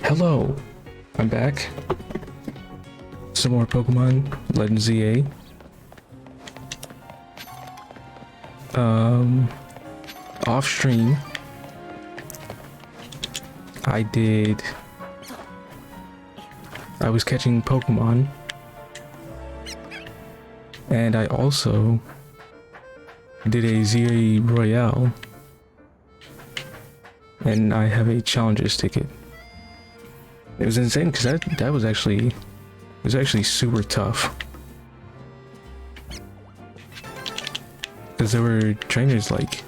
Hello, I'm back. Some more Pokemon Legend ZA. Off stream, I was catching Pokemon, and I also did a ZA Royale, and I have a Challengers ticket. It was insane because that was actually super tough. Because there were trainers like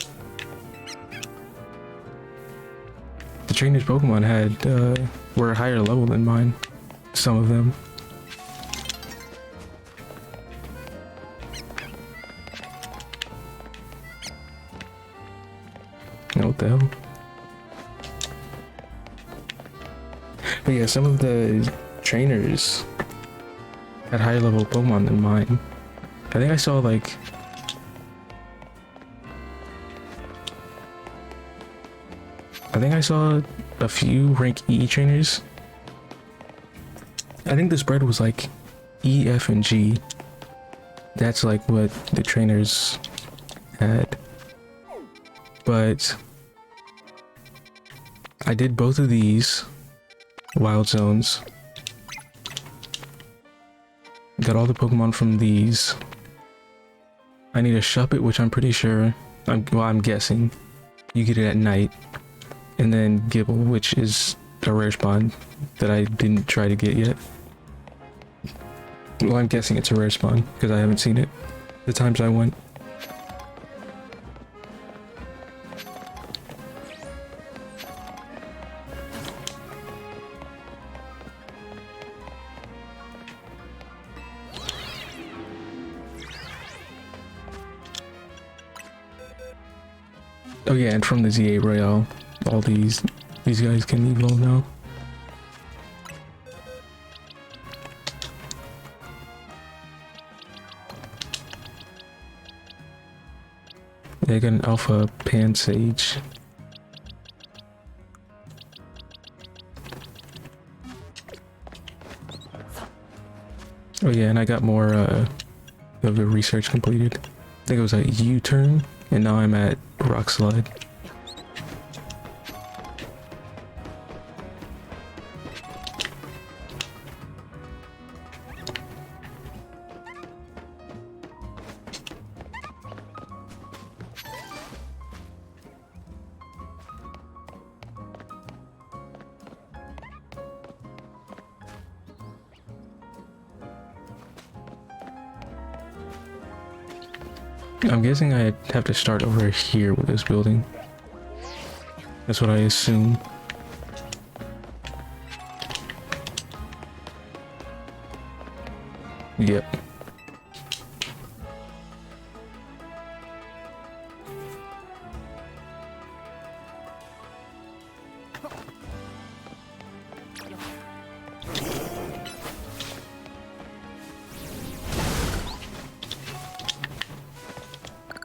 the trainers Pokemon had were a higher level than mine. Some of them. What the hell? But yeah, some of the trainers had higher level Pokemon than mine. I think I saw like a few rank E trainers. I think the spread was like E, F, and G. That's like what the trainers had. But I did both of these wild zones. Got all the Pokemon from these. I need a Shuppet, which I'm pretty sure, I'm guessing you get it at night. And then Gibble, which is a rare spawn that I didn't try to get yet. Well, I'm guessing it's a rare spawn because I haven't seen it the times I went. Oh yeah, and from the ZA Royale, all these guys can evolve now. They got an Alpha Pansage. Oh yeah, and I got more of the research completed. I think it was a U-turn, and now I'm at Rock Slide. I'm guessing I have to start over here with this building. That's what I assume. Yep.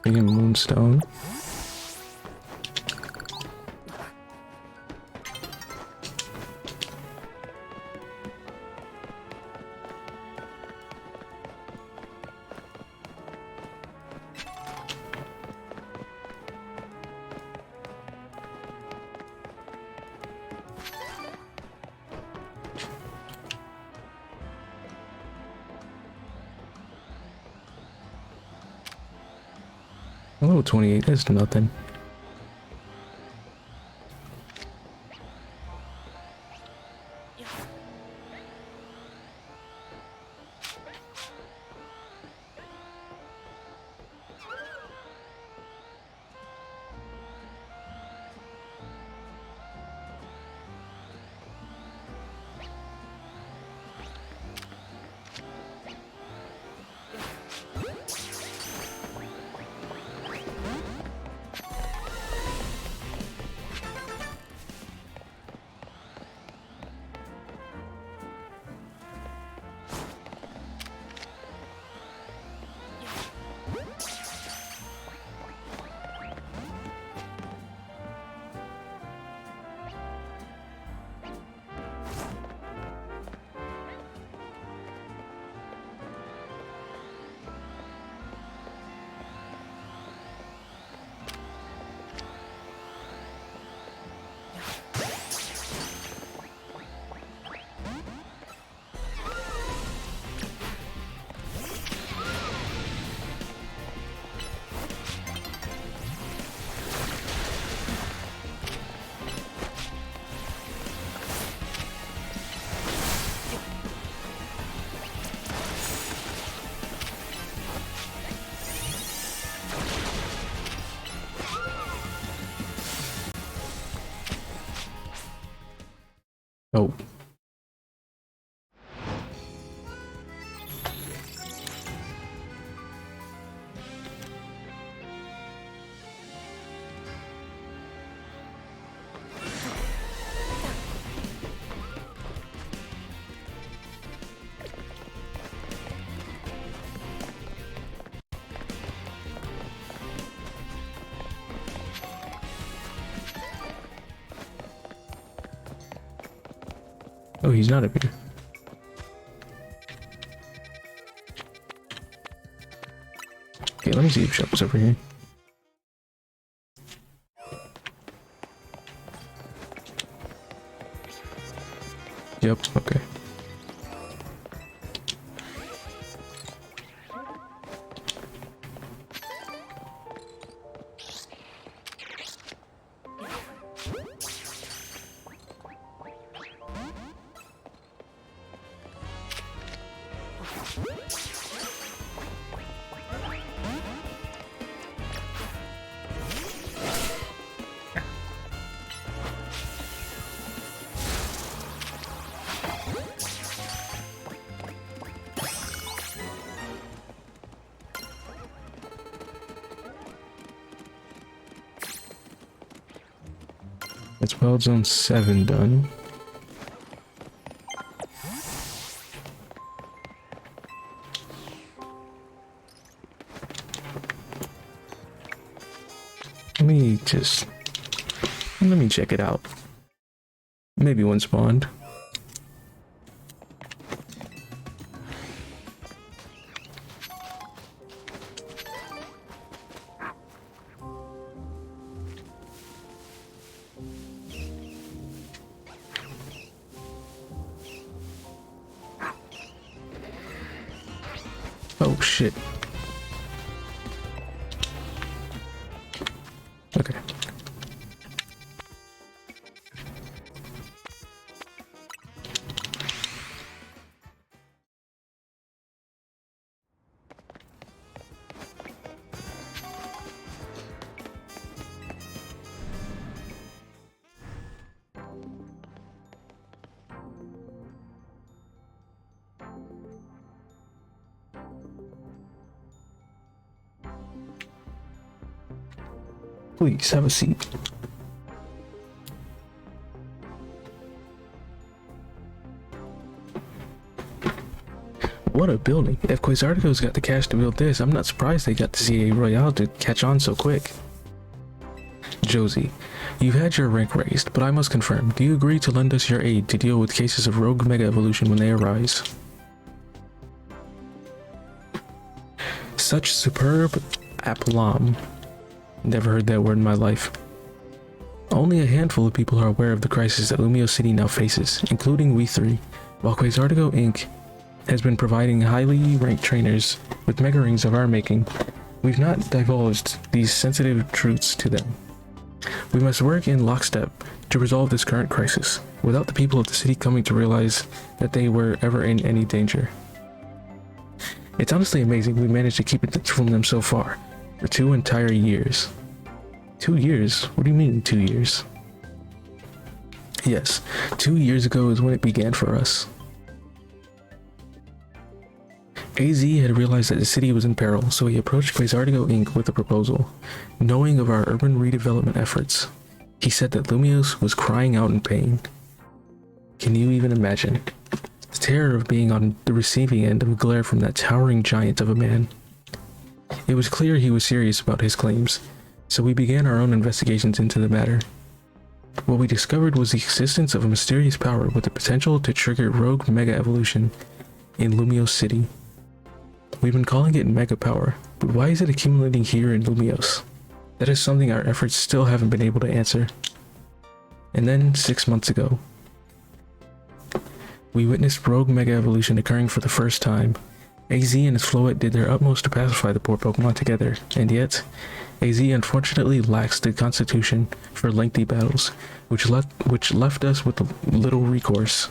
Moonstone. Oh, 28, that's nothing. Oh. Oh, he's not up here. Okay, let me see if Shop is over here. Yep, okay. That's Wild Zone 7 done. Let me check it out. Maybe one spawned. Oh shit. Okay. Please have a seat. What a building. If Quasartigo's got the cash to build this, I'm not surprised they got the CA Royale to catch on so quick. Josie, you've had your rank raised, but I must confirm, do you agree to lend us your aid to deal with cases of rogue mega evolution when they arise? Such superb aplomb. Never heard that word in my life. Only a handful of people are aware of the crisis that Lumio City now faces, including we three, while Quasartigo Inc. has been providing highly ranked trainers with mega rings of our making. We've not divulged these sensitive truths to them. We must work in lockstep to resolve this current crisis, without the people of the city coming to realize that they were ever in any danger. It's honestly amazing we managed to keep it from them so far. For 2 entire years. 2 years? What do you mean 2 years? Yes, 2 years ago is when it began for us. AZ had realized that the city was in peril, so he approached Quasartigo Inc. with a proposal. Knowing of our urban redevelopment efforts, he said that Lumios was crying out in pain. Can you even imagine? The terror of being on the receiving end of a glare from that towering giant of a man. It was clear he was serious about his claims, so we began our own investigations into the matter. What we discovered was the existence of a mysterious power with the potential to trigger rogue mega evolution in Lumios City. We've been calling it Mega Power, but why is it accumulating here in Lumios? That is something our efforts still haven't been able to answer. And then, 6 months ago, we witnessed rogue mega evolution occurring for the first time. AZ and his Floette did their utmost to pacify the poor Pokemon together, and yet, AZ unfortunately lacks the constitution for lengthy battles, which left us with little recourse.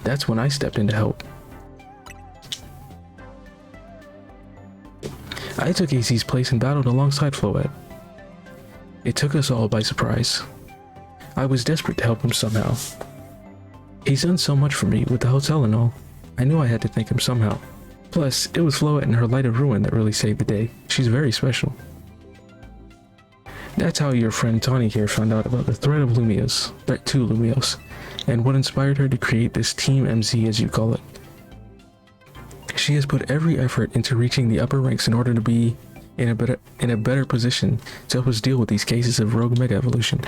That's when I stepped in to help. I took AZ's place and battled alongside Floette. It took us all by surprise. I was desperate to help him somehow. He's done so much for me with the hotel and all. I knew I had to thank him somehow. Plus, it was Floette and her Light of Ruin that really saved the day. She's very special. That's how your friend Tawny here found out about the threat of Lumios, threat to Lumios, and what inspired her to create this Team MZ as you call it. She has put every effort into reaching the upper ranks in order to be in a better position to help us deal with these cases of rogue mega evolution.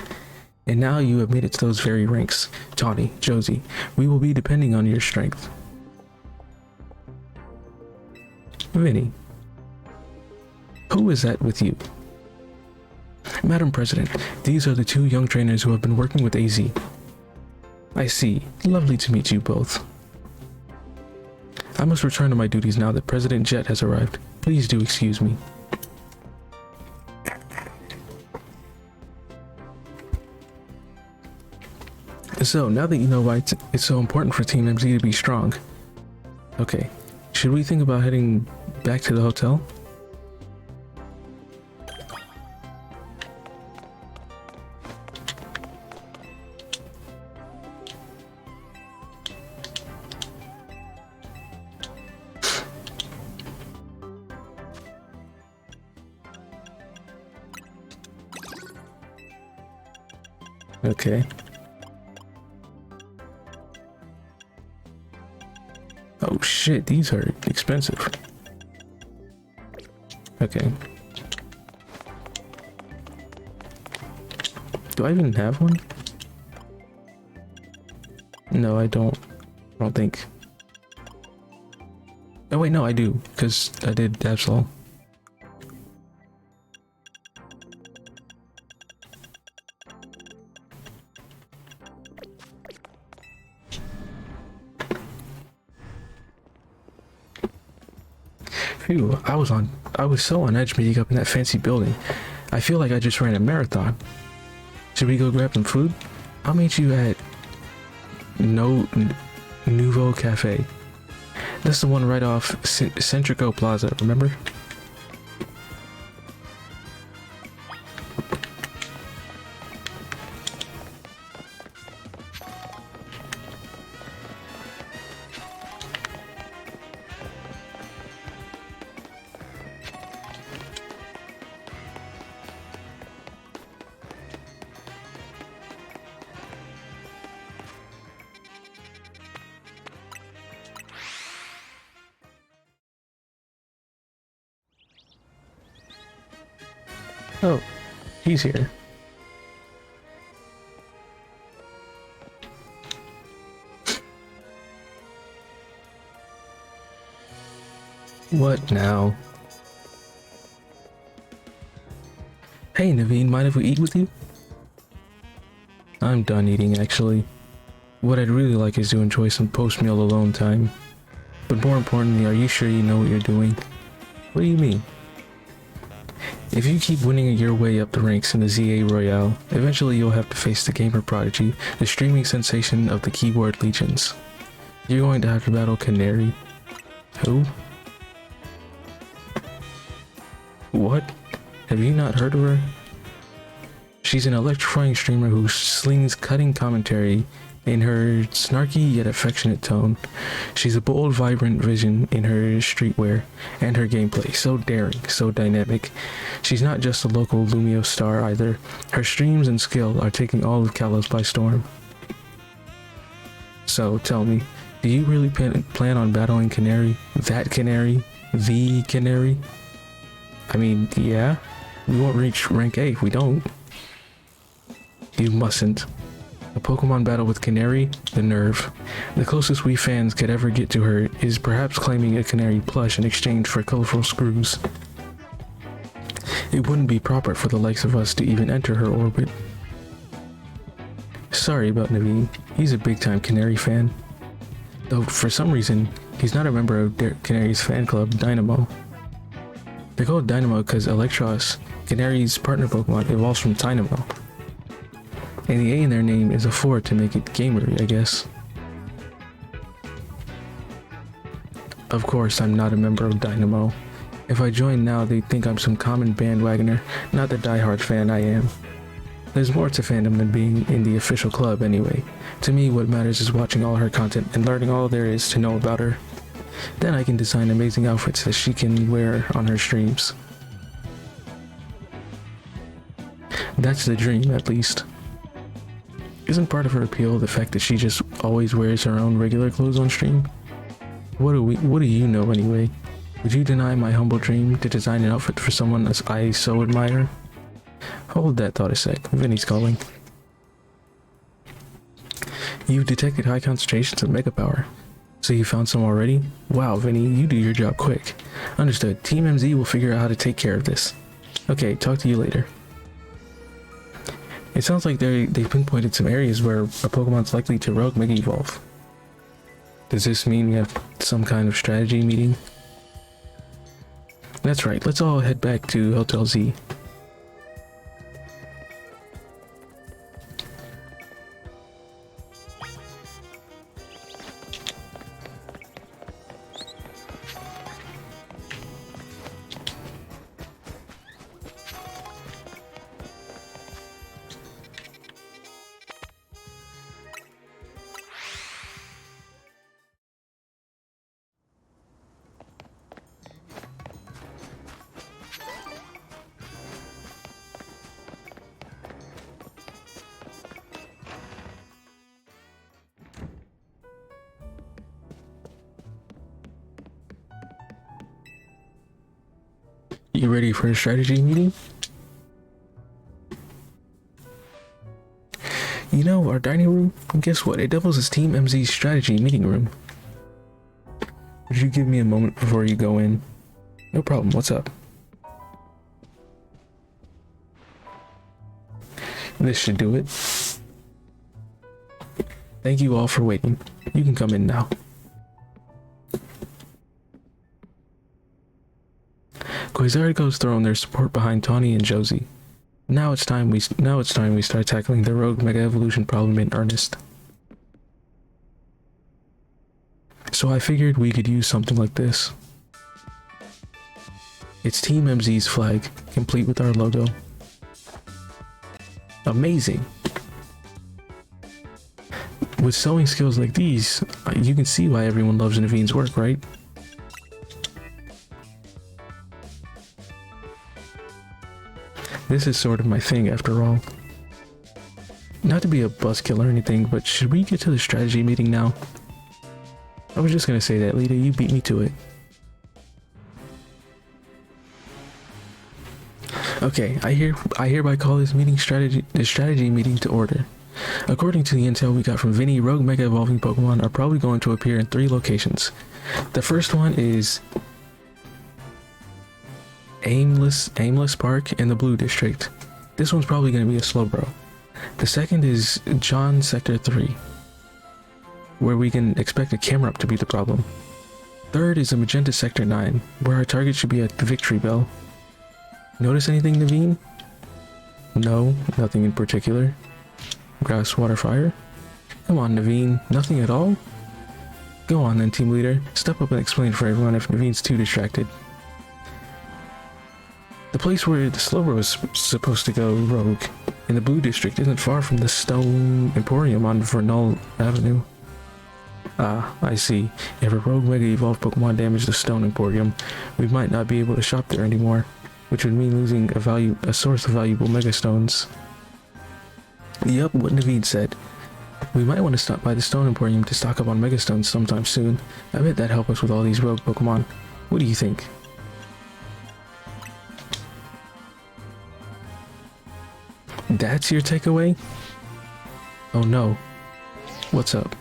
And now you have made it to those very ranks. Tawny, Josie, we will be depending on your strength. Vinny. Who is that with you? Madam President, these are the two young trainers who have been working with AZ. I see. Lovely to meet you both. I must return to my duties now that President Jet has arrived. Please do excuse me. So, now that you know why it's so important for Team MZ to be strong. Okay, should we think about heading back to the hotel? Okay. Oh shit, these are expensive. Okay. Do I even have one? No, I don't. I don't think. Oh wait, no, I do, because I did Absol. Phew, I was so on edge meeting up in that fancy building. I feel like I just ran a marathon. Should we go grab some food? I'll meet you at Nouveau Cafe. That's the one right off Centrico Plaza, remember? Oh, he's here. What now? Hey Naveen, mind if we eat with you? I'm done eating actually. What I'd really like is to enjoy some post-meal alone time. But more importantly, are you sure you know what you're doing? What do you mean? If you keep winning your way up the ranks in the ZA Royale, eventually you'll have to face the gamer prodigy, the streaming sensation of the keyboard legions. You're going to have to battle Canary. Who? What? Have you not heard of her? She's an electrifying streamer who slings cutting commentary in her snarky yet affectionate tone. She's a bold, vibrant vision in her streetwear and her gameplay, so daring, so dynamic. She's not just a local Lumio star either. Her streams and skill are taking all of Kalos by storm. So tell me, do you really plan on battling Canary? That Canary? The Canary? I mean, yeah, we won't reach rank A if we don't. You mustn't. A Pokemon battle with Canary? The nerve. The closest we fans could ever get to her is perhaps claiming a Canary plush in exchange for colorful screws. It wouldn't be proper for the likes of us to even enter her orbit. Sorry about Naveen, he's a big-time Canary fan. Though for some reason, he's not a member of Canary's fan club, Dynamo. They're called Dynamo because Electros, Canary's partner Pokemon, evolves from Dynamo. And the A in their name is a 4 to make it gamery, I guess. Of course, I'm not a member of Dynamo. If I join now, they'd think I'm some common bandwagoner, not the diehard fan I am. There's more to fandom than being in the official club anyway. To me, what matters is watching all her content and learning all there is to know about her. Then I can design amazing outfits that she can wear on her streams. That's the dream, at least. Isn't part of her appeal the fact that she just always wears her own regular clothes on stream? What do you know anyway? Would you deny my humble dream to design an outfit for someone as I so admire? Hold that thought a sec. Vinny's calling. You've detected high concentrations of mega power. So you found some already? Wow, Vinny, you do your job quick. Understood. Team MZ will figure out how to take care of this. Okay, talk to you later. It sounds like they've pinpointed some areas where a Pokemon's likely to rogue Mega Evolve. Does this mean we have some kind of strategy meeting? That's right, let's all head back to Hotel Z. You ready for a strategy meeting? You know, our dining room, guess what? It doubles as Team MZ's strategy meeting room. Would you give me a moment before you go in? No problem, what's up? This should do it. Thank you all for waiting. You can come in now. Quasargo's thrown their support behind Tawny and Josie. Now it's time we start tackling the rogue Mega Evolution problem in earnest. So I figured we could use something like this. It's Team MZ's flag, complete with our logo. Amazing! With sewing skills like these, you can see why everyone loves Naveen's work, right? This is sort of my thing after all. Not to be a buzzkill or anything, but should we get to the strategy meeting now? I was just gonna say that, Lita, you beat me to it. Okay, I hereby call this strategy meeting to order. According to the intel we got from Vinny, rogue Mega Evolving Pokemon are probably going to appear in 3 locations. The first one is Aimless Park in the Blue District. This one's probably going to be a Slowbro. The second is John Sector 3, where we can expect a camera up to be the problem. Third is a Magenta Sector 9, where our target should be at the Victory Bell. Notice anything, Naveen? No, nothing in particular. Grass, Water, Fire? Come on, Naveen, nothing at all? Go on then, team leader. Step up and explain for everyone if Naveen's too distracted. The place where the Slowbro is supposed to go rogue in the Blue District isn't far from the Stone Emporium on Vernal Avenue. Ah, I see. If a rogue Mega Evolved Pokemon damaged the Stone Emporium, we might not be able to shop there anymore, which would mean losing a source of valuable Mega Stones. Yup, what Naveen said. We might want to stop by the Stone Emporium to stock up on Mega Stones sometime soon. I bet that'd help us with all these rogue Pokemon. What do you think? That's your takeaway? Oh no. What's up?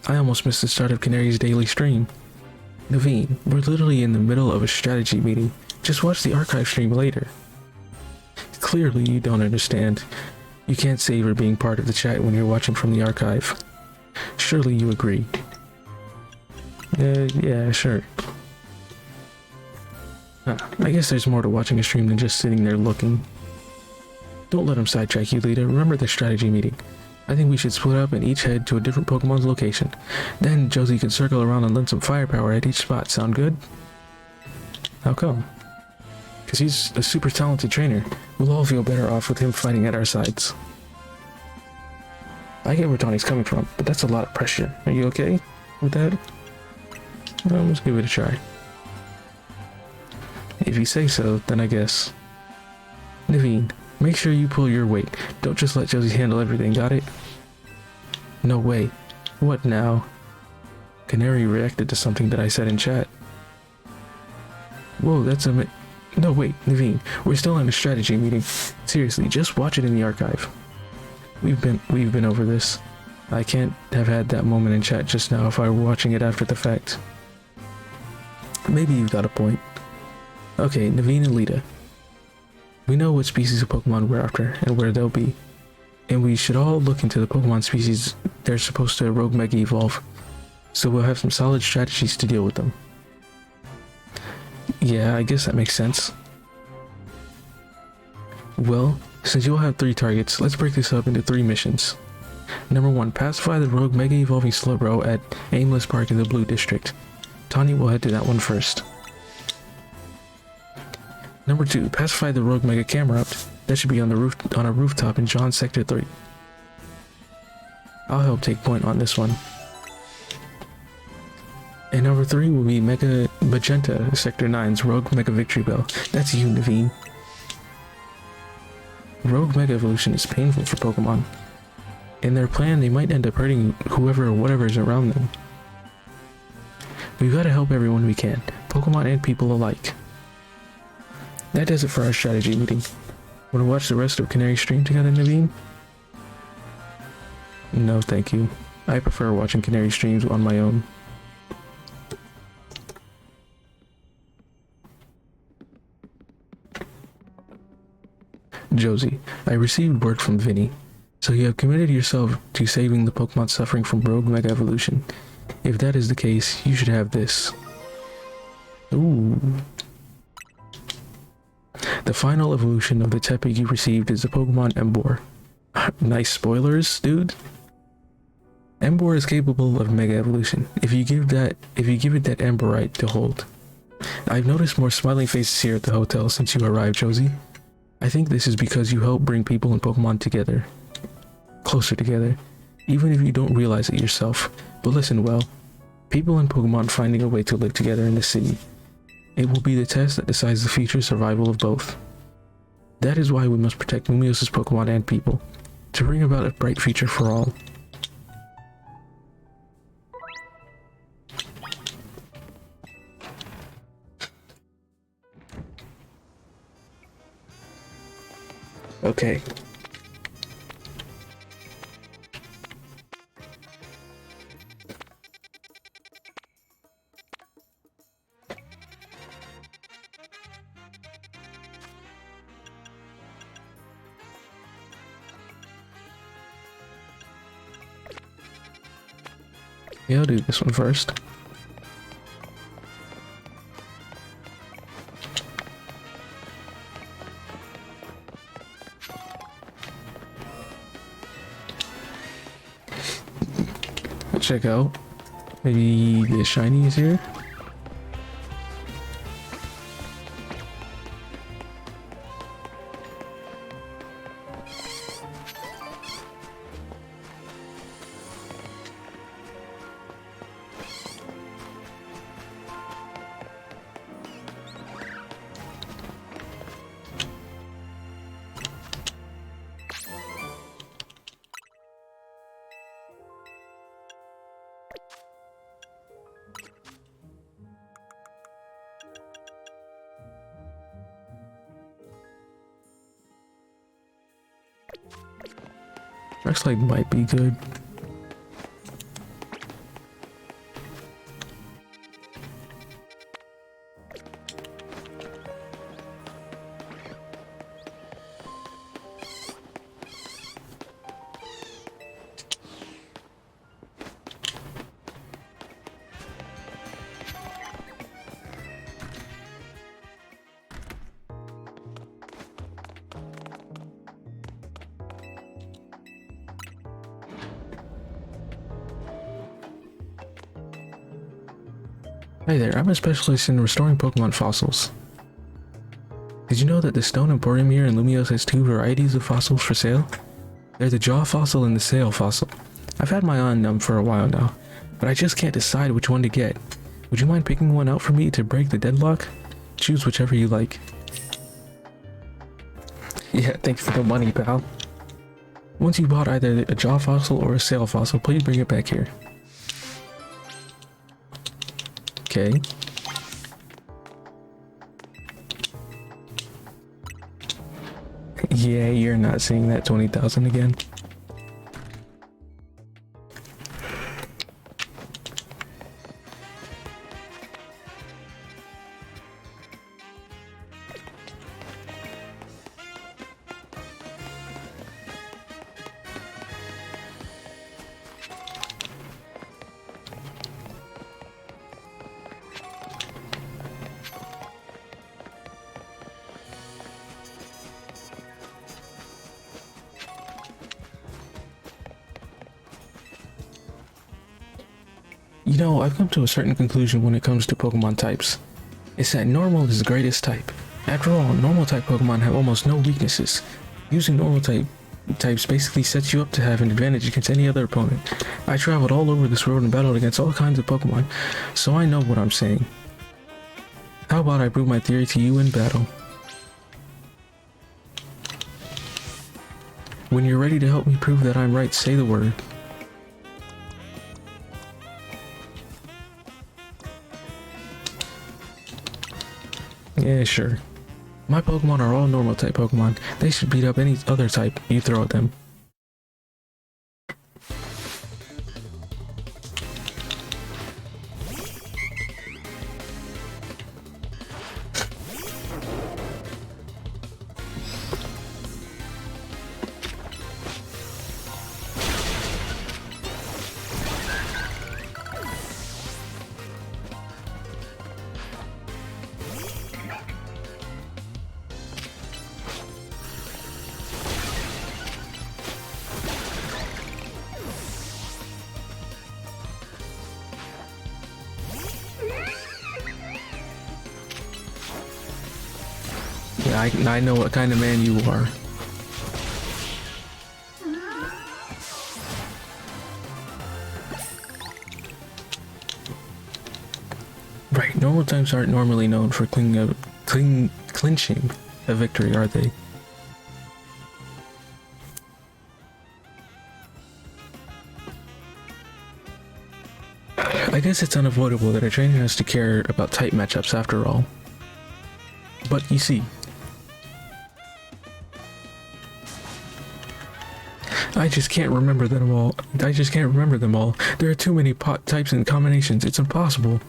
I almost missed the start of Canary's daily stream. Naveen, we're literally in the middle of a strategy meeting. Just watch the archive stream later. Clearly you don't understand. You can't savor being part of the chat when you're watching from the archive. Surely you agree. Yeah, sure. I guess there's more to watching a stream than just sitting there looking. Don't let him sidetrack you, Lita. Remember the strategy meeting. I think we should split up and each head to a different Pokemon's location. Then Josie can circle around and lend some firepower at each spot. Sound good? How come? because he's a super talented trainer. We'll all feel better off with him fighting at our sides. I get where Tawny's coming from, but that's a lot of pressure. Are you okay with that? Well, let's give it a try. If you say so, then I guess. Naveen, make sure you pull your weight. Don't just let Josie handle everything, got it? No way. What now? Canary reacted to something that I said in chat. Whoa, that's a no, wait, Naveen, we're still in a strategy meeting. Seriously, just watch it in the archive. We've been over this. I can't have had that moment in chat just now if I were watching it after the fact. Maybe you've got a point. Okay, Naveen and Lita. We know what species of Pokemon we're after and where they'll be. And we should all look into the Pokemon species they're supposed to Rogue Mega Evolve. So we'll have some solid strategies to deal with them. Yeah, I guess that makes sense. Well, since you'll have 3 targets, let's break this up into 3 missions. Number 1, pacify the Rogue Mega Evolving Slowbro at Aimless Park in the Blue District. Tawny will head to that one first. Number 2, pacify the Rogue Mega Camerupt. That should be on a rooftop in John Sector 3. I'll help take point on this one. And number 3 will be Mega Magenta, Sector 9's Rogue Mega Victory Bell. That's you, Naveen. Rogue Mega Evolution is painful for Pokemon. In their plan, they might end up hurting whoever or whatever is around them. We've got to help everyone we can, Pokemon and people alike. That does it for our strategy meeting. Want to watch the rest of Canary stream together, Naveen? No, thank you. I prefer watching Canary streams on my own. Josie, I received word from Vinny. So you have committed yourself to saving the Pokemon suffering from Rogue Mega Evolution. If that is the case, you should have this. Ooh. The final evolution of the Tepig you received is the Pokemon Emboar. Nice spoilers, dude. Emboar is capable of Mega Evolution if you give it that Emborite to hold. I've noticed more smiling faces here at the hotel since you arrived, Josie. I think this is because you help bring people and Pokemon together. Closer together. Even if you don't realize it yourself. But listen well. People and Pokemon finding a way to live together in the city. It will be the test that decides the future survival of both. That is why we must protect Lumios's Pokemon and people. To bring about a bright future for all. Okay. Yeah, I'll do this one first. Check out. Maybe the shiny is here. Rexlite might be good. Hi there, I'm a specialist in restoring Pokemon fossils. you know that the Stone Emporium here in Lumios has two varieties of fossils for sale? They're the jaw fossil and the sail fossil. I've had my eye on them for a while now, but I just can't decide which one to get. Would you mind picking one out for me to break the deadlock? Choose whichever you like. Yeah, thanks for the money, pal. Once you bought either a jaw fossil or a sail fossil, please bring it back here. Okay. Yeah, you're not seeing that 20,000 again. You know, I've come to a certain conclusion when it comes to Pokemon types. It's that normal is the greatest type. After all, normal type Pokemon have almost no weaknesses. Using normal types basically sets you up to have an advantage against any other opponent. I traveled all over this world and battled against all kinds of Pokemon, so I know what I'm saying. How about I prove my theory to you in battle? When you're ready to help me prove that I'm right, say the word. Yeah, sure. My Pokemon are all normal type Pokemon. They should beat up any other type you throw at them. Yeah, I know what kind of man you are. Right, normal types aren't normally known for clinching a victory, are they? I guess it's unavoidable that a trainer has to care about type matchups after all. But you see, I just can't remember them all. There are too many types and combinations. It's impossible.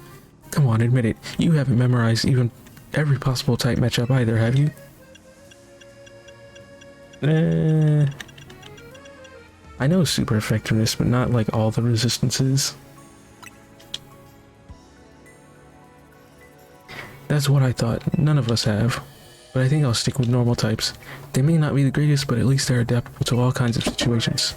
Come on, admit it. You haven't memorized even every possible type matchup either, have you? I know super effectiveness, but not like all the resistances. That's what I thought. None of us have. But I think I'll stick with normal types. They may not be the greatest, but at least they're adaptable to all kinds of situations.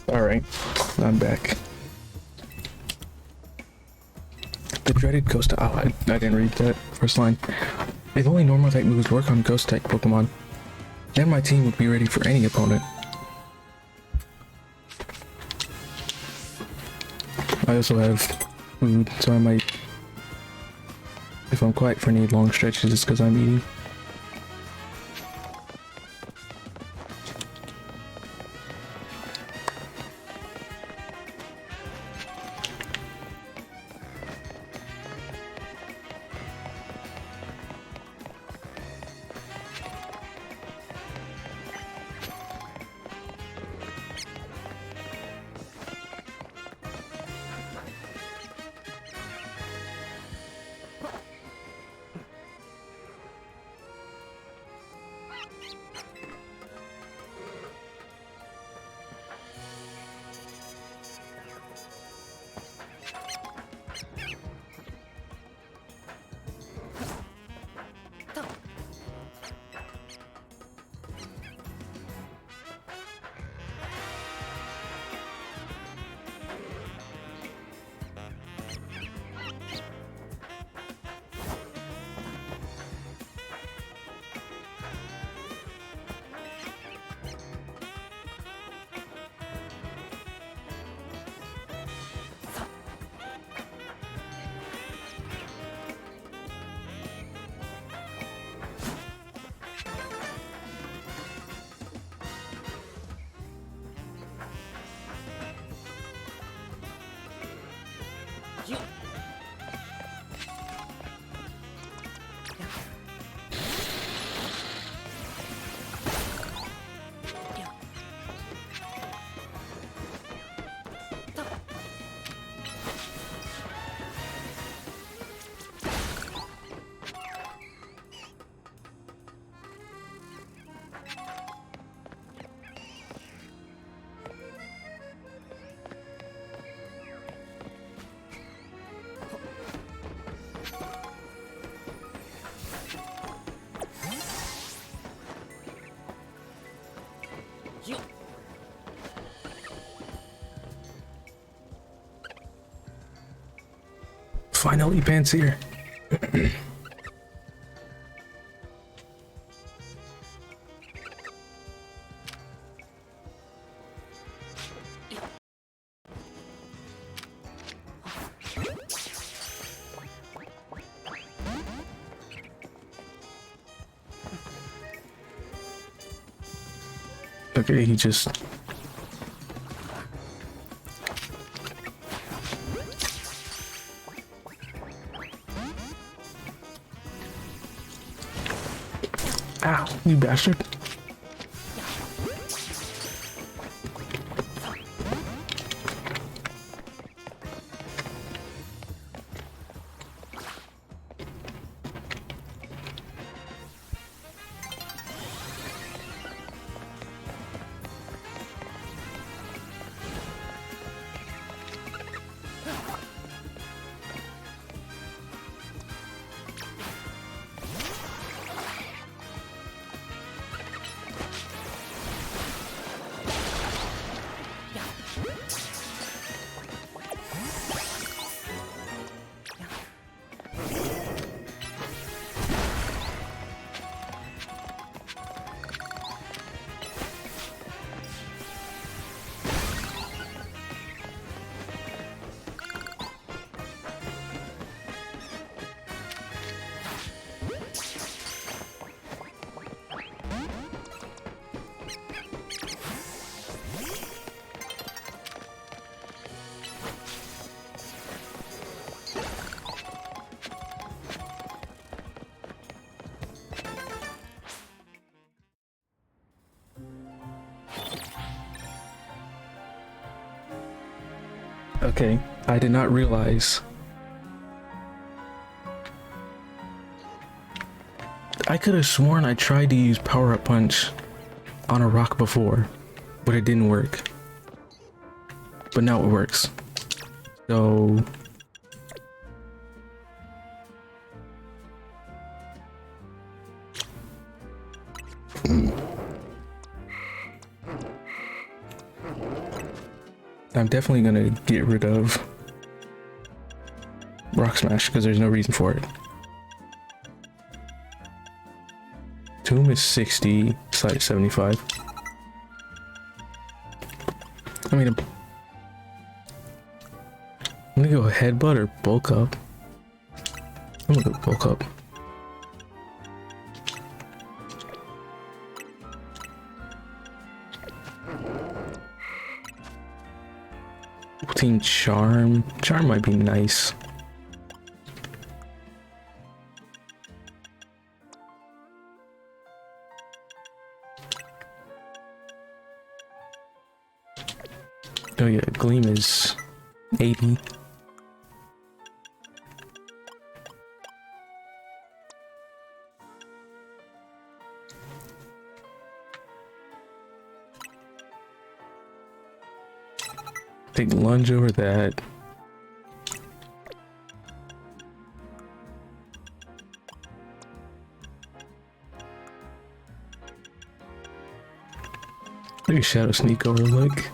Alright, I'm back. The dreaded ghost. Oh, I didn't read that first line. If only normal type moves work on ghost type Pokemon, then my team would be ready for any opponent. I also have food, so I might, if I'm quiet for any long stretches, it's because I'm eating. Finally, Pants here. Okay, he just... Ow, you bastard. Okay, I did not realize. I could have sworn I tried to use Power Up Punch on a rock before, but it didn't work. But now it works. So... I'm definitely gonna get rid of Rock Smash because there's no reason for it. Tomb is 60, Slight 75. I mean, I'm gonna go Headbutt or Bulk Up. I'm gonna go Bulk Up. Team Charm. Charm might be nice. Oh yeah, Gleam is 80. Take Lunge over that. Maybe Shadow Sneak over Lick.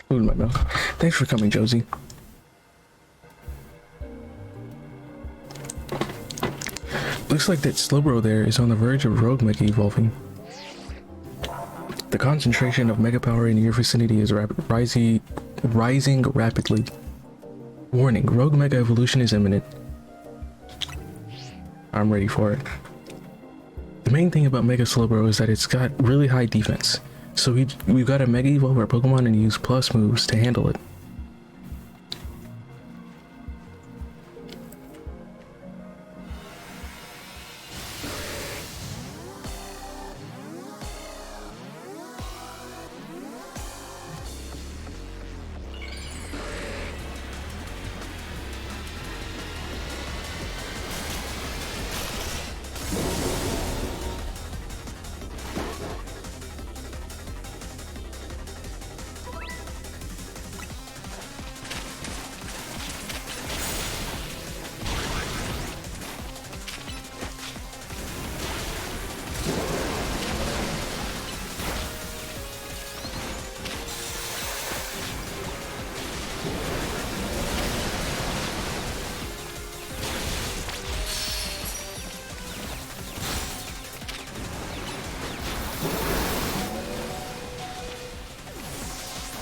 Food in my mouth. Thanks for coming, Josie. Looks like that Slowbro there is on the verge of Rogue Mega evolving. The concentration of Mega Power in your vicinity is rising rapidly. Warning, Rogue Mega evolution is imminent. I'm ready for it. The main thing about Mega Slowbro is that it's got really high defense. So we've got to Mega Evolve our Pokemon and use plus moves to handle it.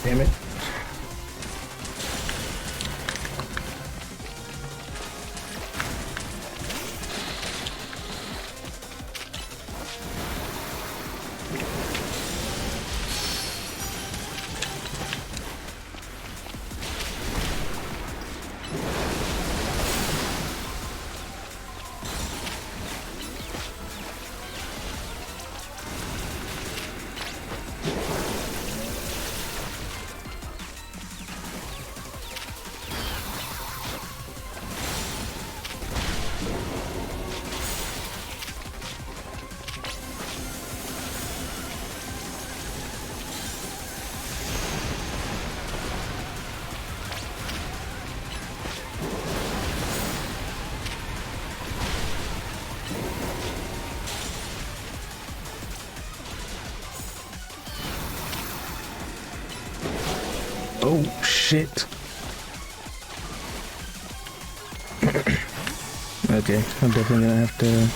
Damn it. Oh shit. Okay, I'm definitely gonna have to.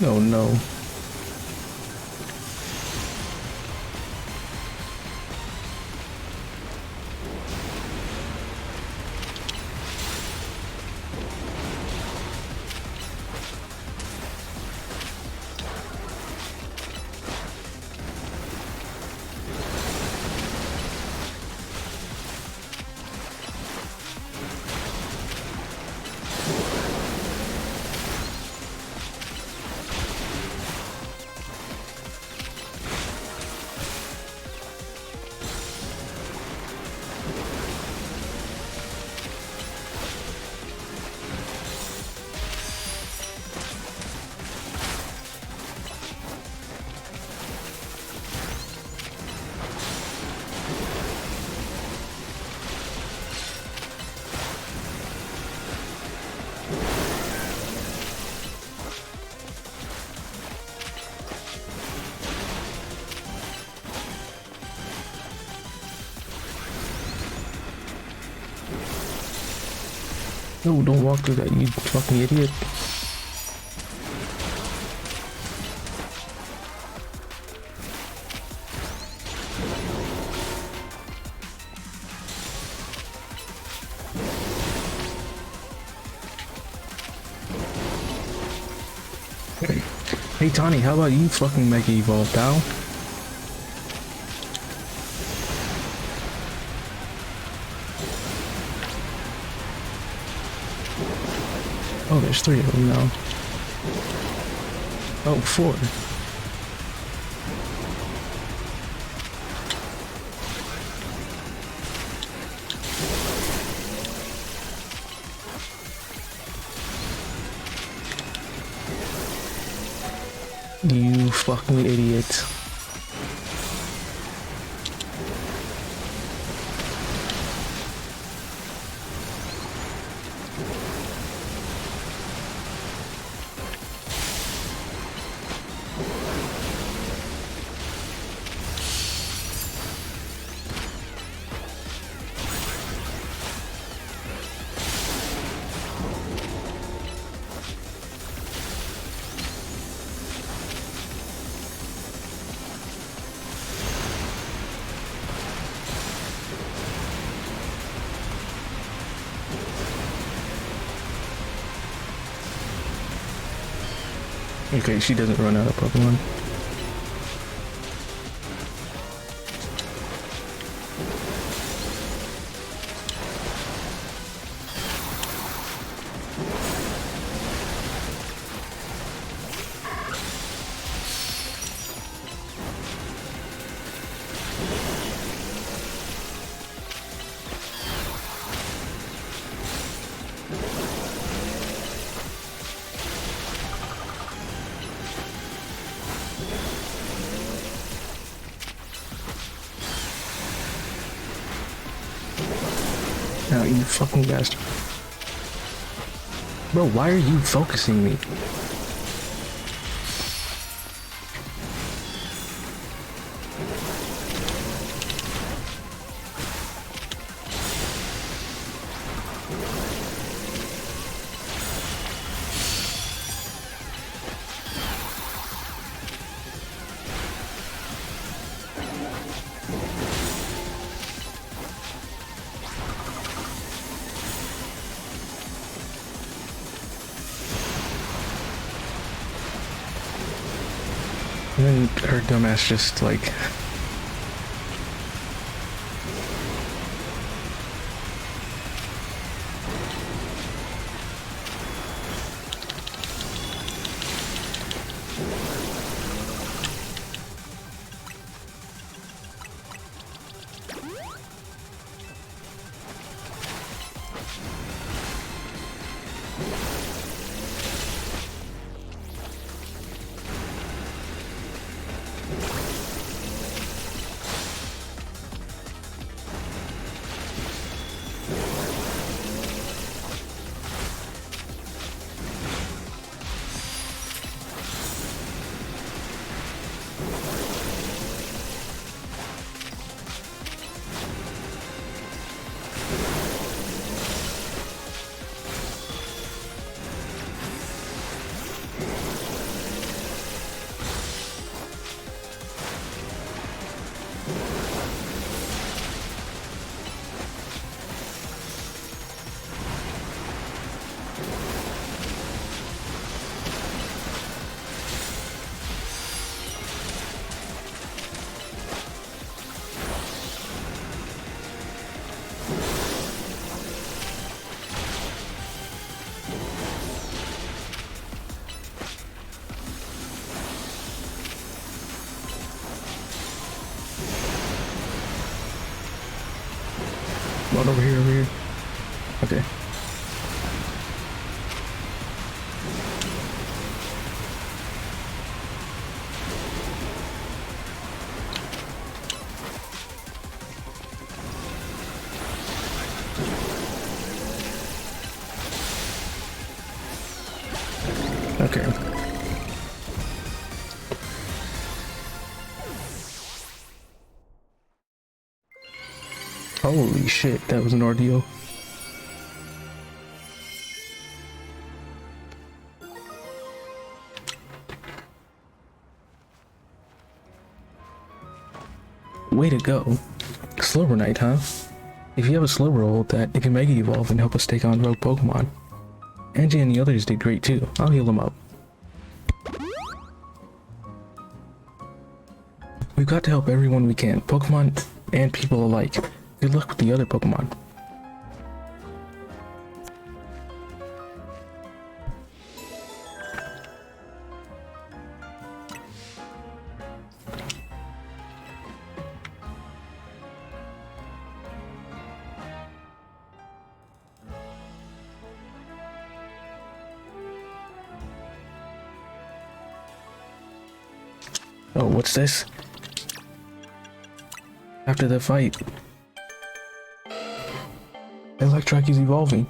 Oh no. No, don't walk through that, you fucking idiot. Hey Tawny, how about you fucking Mega Evolve, pal? Oh, there's 3 of them now. Oh, 4. You fucking idiot. Okay, she doesn't run out of Pokemon. Now, you fucking bastard. Bro, why are you focusing me? And then her dumbass just like... One over here, over here. Okay. Okay. Holy shit, that was an ordeal. Way to go. Slowbronite, huh? If you have a Slowbro that it can Mega Evolve and help us take on rogue Pokemon. Angie and the others did great too. I'll heal them up. We've got to help everyone we can, Pokemon and people alike. Good luck with the other Pokemon. Oh, what's this? After the fight, Electrike is evolving.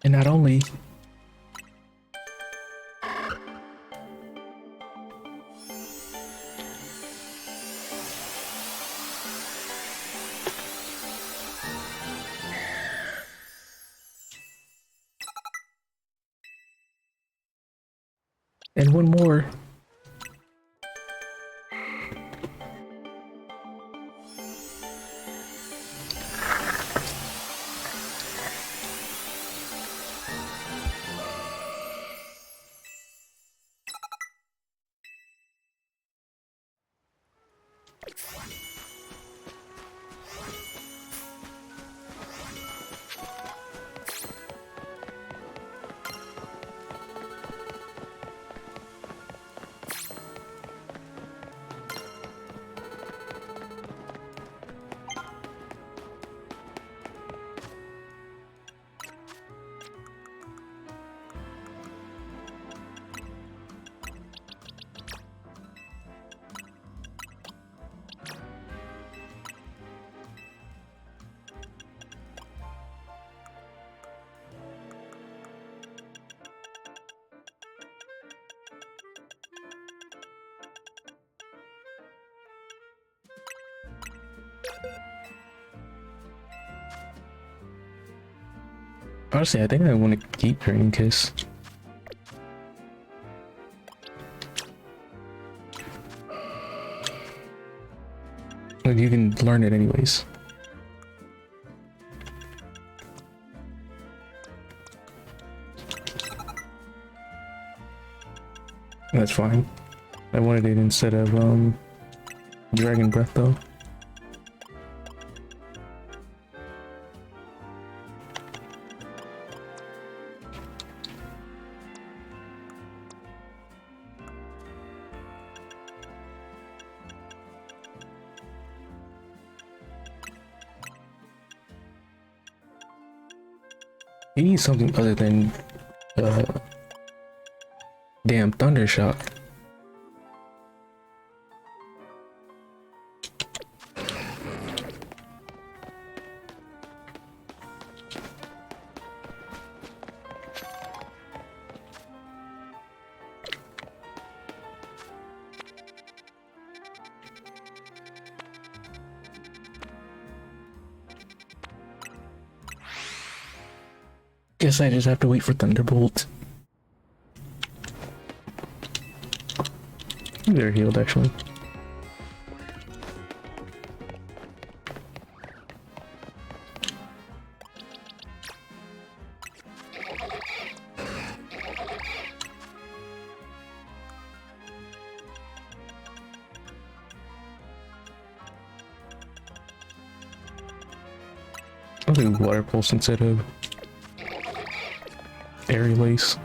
And not only and one more. Honestly, I think I want to keep Draining Kiss. Like, you can learn it anyways. That's fine. I wanted it instead of Dragon Breath though. You need something other than damn Thunder Shock. Guess I just have to wait for Thunderbolt. They're healed actually. I'll do Water Pulse instead of Airy Lace.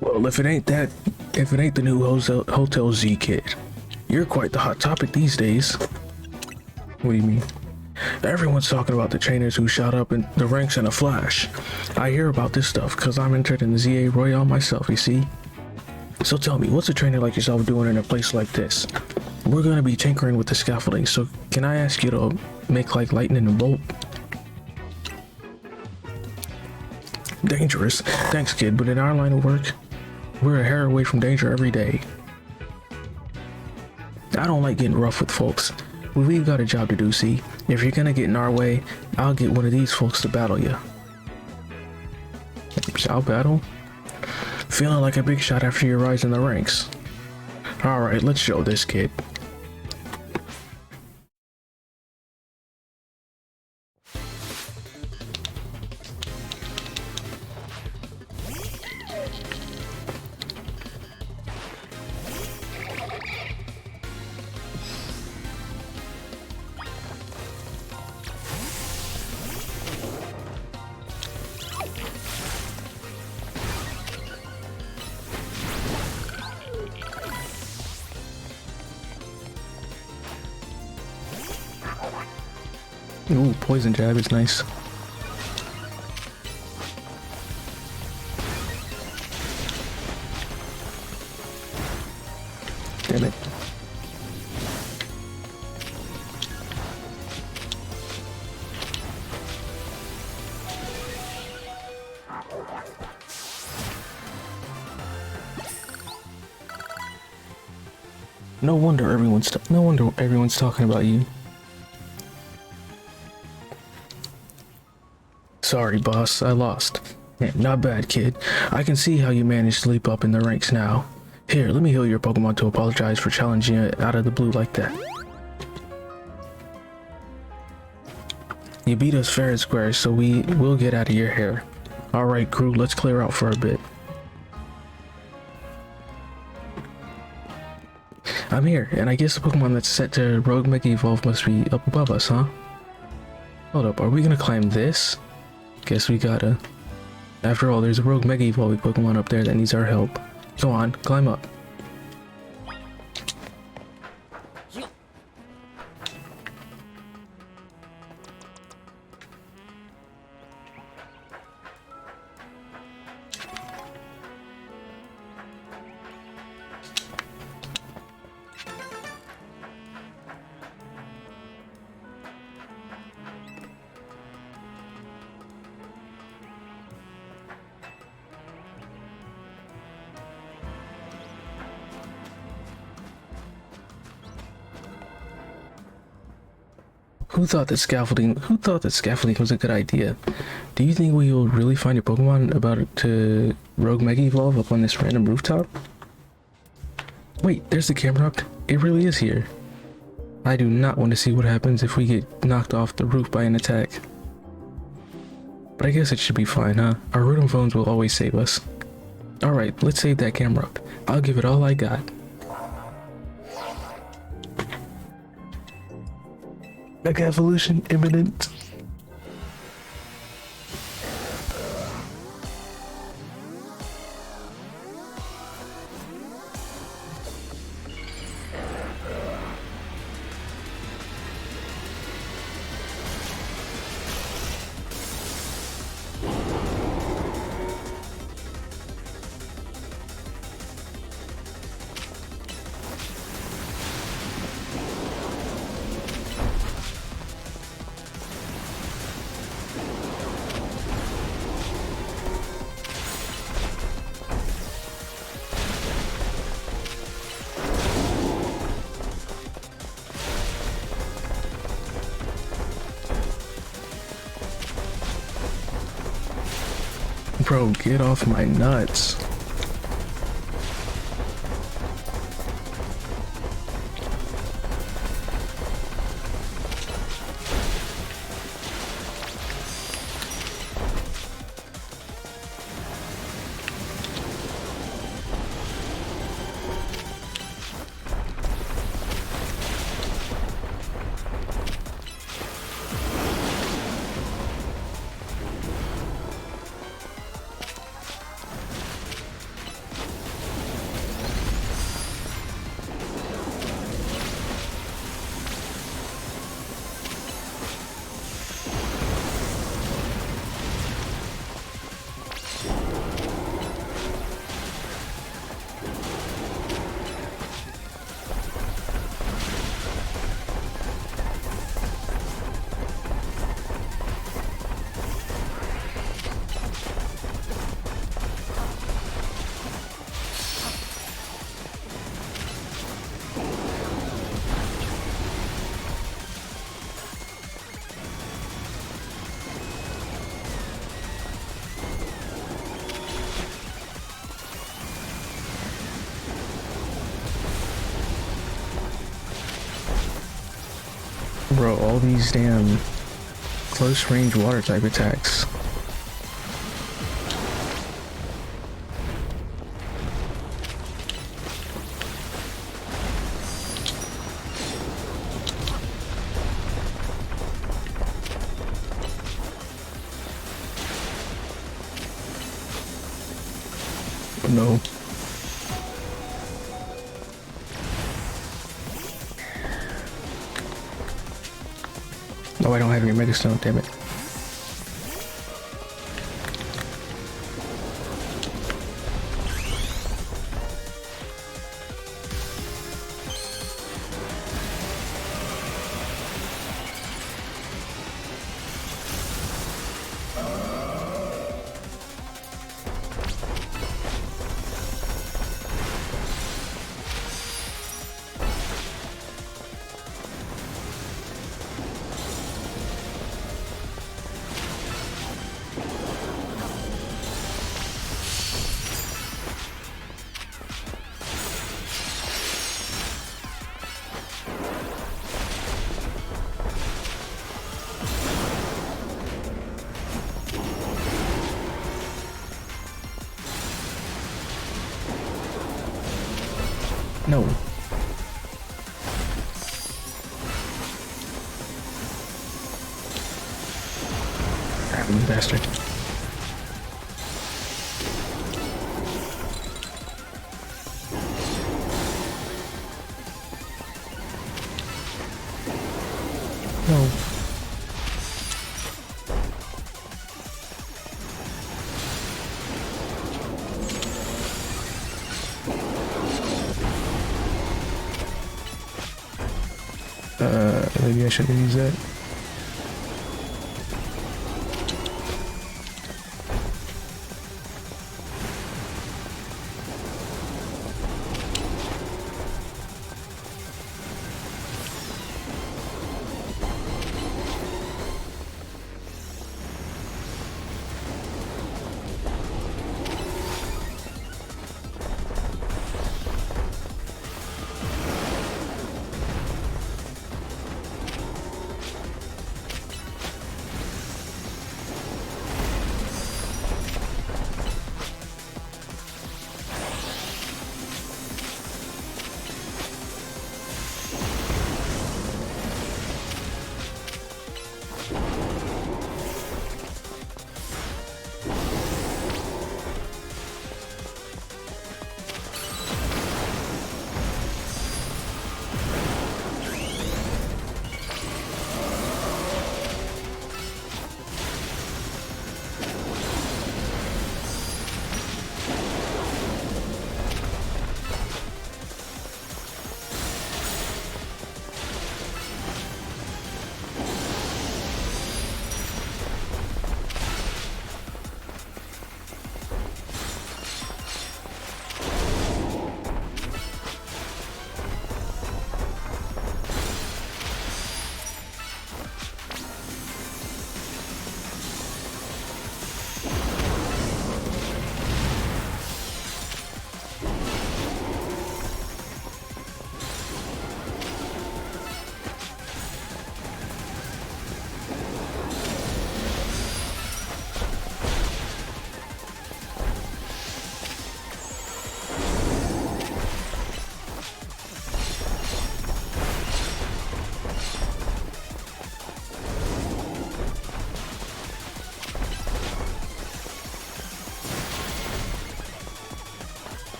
Well, if it ain't the new Hotel Z kid, you're quite the hot topic these days. What do you mean? Everyone's talking about the trainers who shot up in the ranks in a flash. I hear about this stuff because I'm entered in the ZA Royale myself, you see? So tell me, what's a trainer like yourself doing in a place like this? We're gonna be tinkering with the scaffolding, so can I ask you to make like lightning and bolt? Dangerous. Thanks, kid, but in our line of work, we're a hair away from danger every day. I don't like getting rough with folks. We've got a job to do, see? If you're gonna get in our way, I'll get one of these folks to battle you. I'll battle? Feeling like a big shot after your rise in the ranks. Alright, let's show this kid. Ooh, poison jab is nice. Damn it. No wonder everyone's talking about you. Sorry, boss, I lost. Yeah, not bad, kid. I can see how you managed to leap up in the ranks now. Here, let me heal your Pokemon to apologize for challenging it out of the blue like that. You beat us fair and square, so we will get out of your hair. Alright, crew, let's clear out for a bit. I'm here, and I guess the Pokemon that's set to Rogue Mega Evolve must be up above us, huh? Hold up, are we gonna climb this? Guess we gotta. After all, there's a rogue Mega Evolving Pokemon up there that needs our help. Go on, climb up. Who thought that scaffolding was a good idea? Do you think we will really find a Pokemon about to rogue Mega Evolve up on this random rooftop? Wait, there's the Camerupt. It really is here. I do not want to see what happens if we get knocked off the roof by an attack. But I guess it should be fine, huh? Our Rotom phones will always save us. Alright, let's save that Camerupt. I'll give it all I got. Mega evolution imminent. Bro, get off my nuts. Bro, all these damn close range water type attacks. No. Oh, I don't have any Mega Stone, damn it. No. You bastard. No. Maybe I shouldn't use that.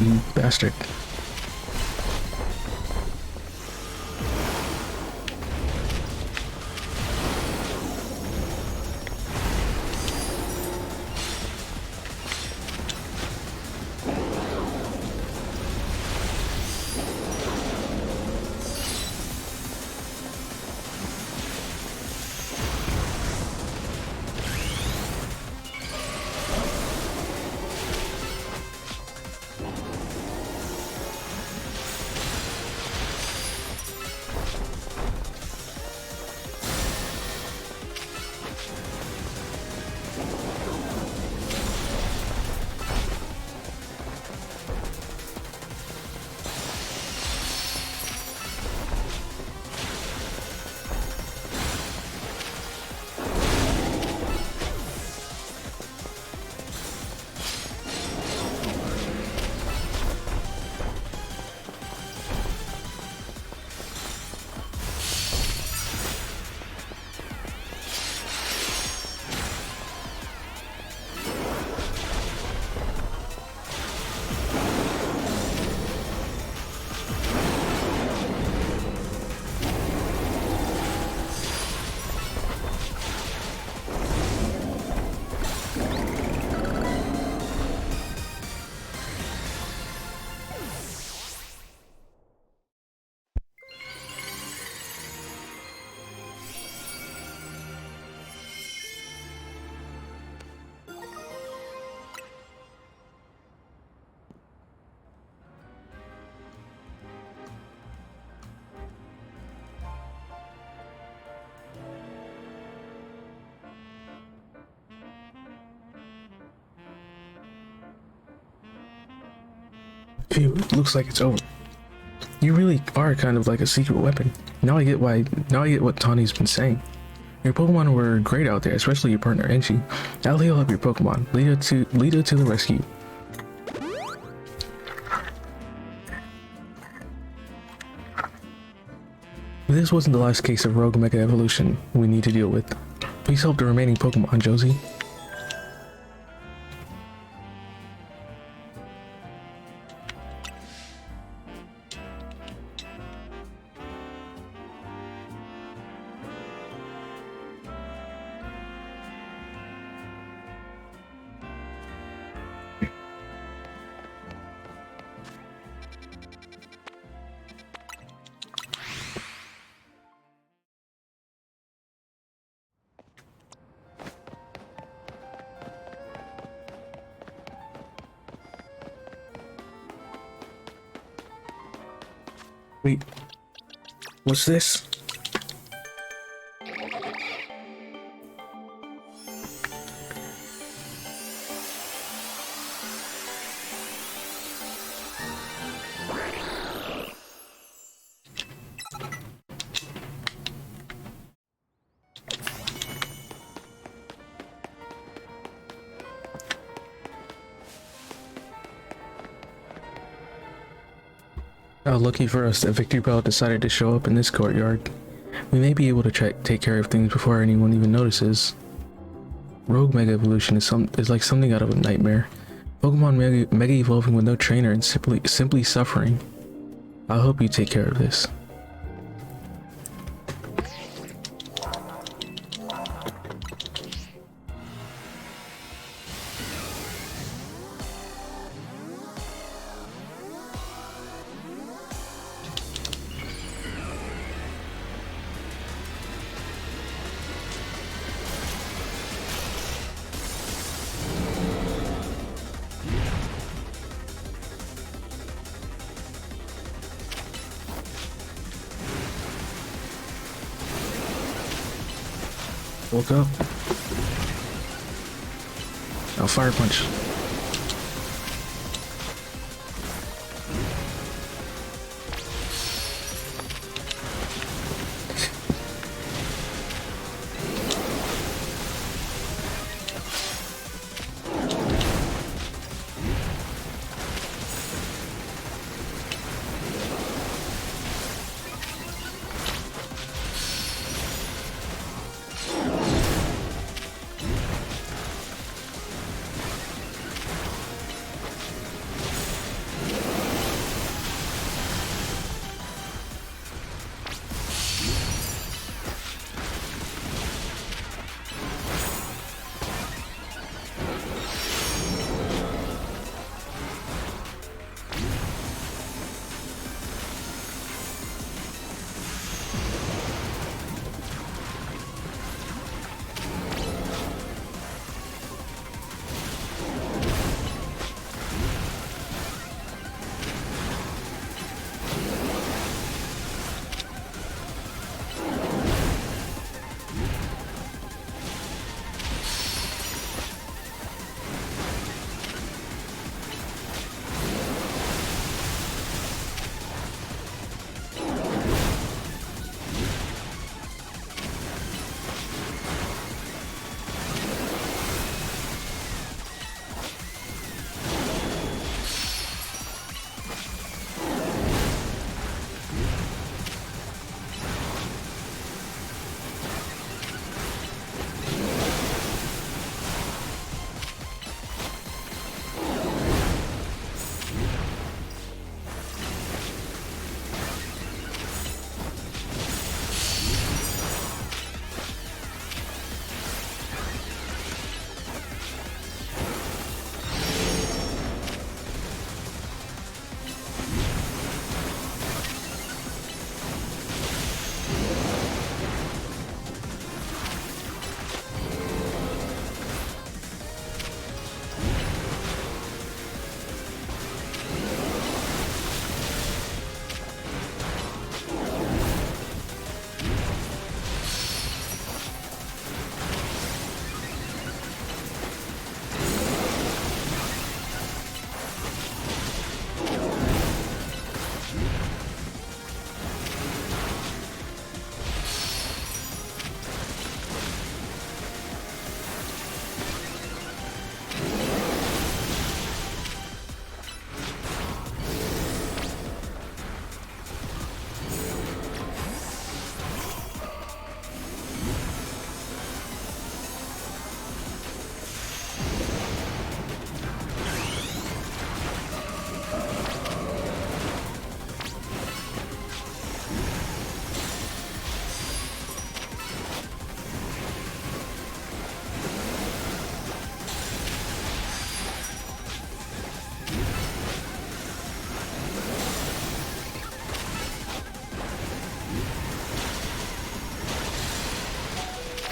You bastard. Phew, it looks like it's over. You really are kind of like a secret weapon. Now I get what Tawny's been saying. Your Pokemon were great out there, especially your partner Enchi. I'll heal up your Pokemon. Lead her to the rescue. This wasn't the last case of Rogue Mega Evolution we need to deal with. Please help the remaining Pokemon, Josie. Wait, what's this? Oh, lucky for us that Victreebel decided to show up in this courtyard. We may be able to take care of things before anyone even notices. Rogue Mega Evolution is like something out of a nightmare. Pokemon mega evolving with no trainer and simply suffering. I'll help you take care of this. Woke up. Oh, fire punch.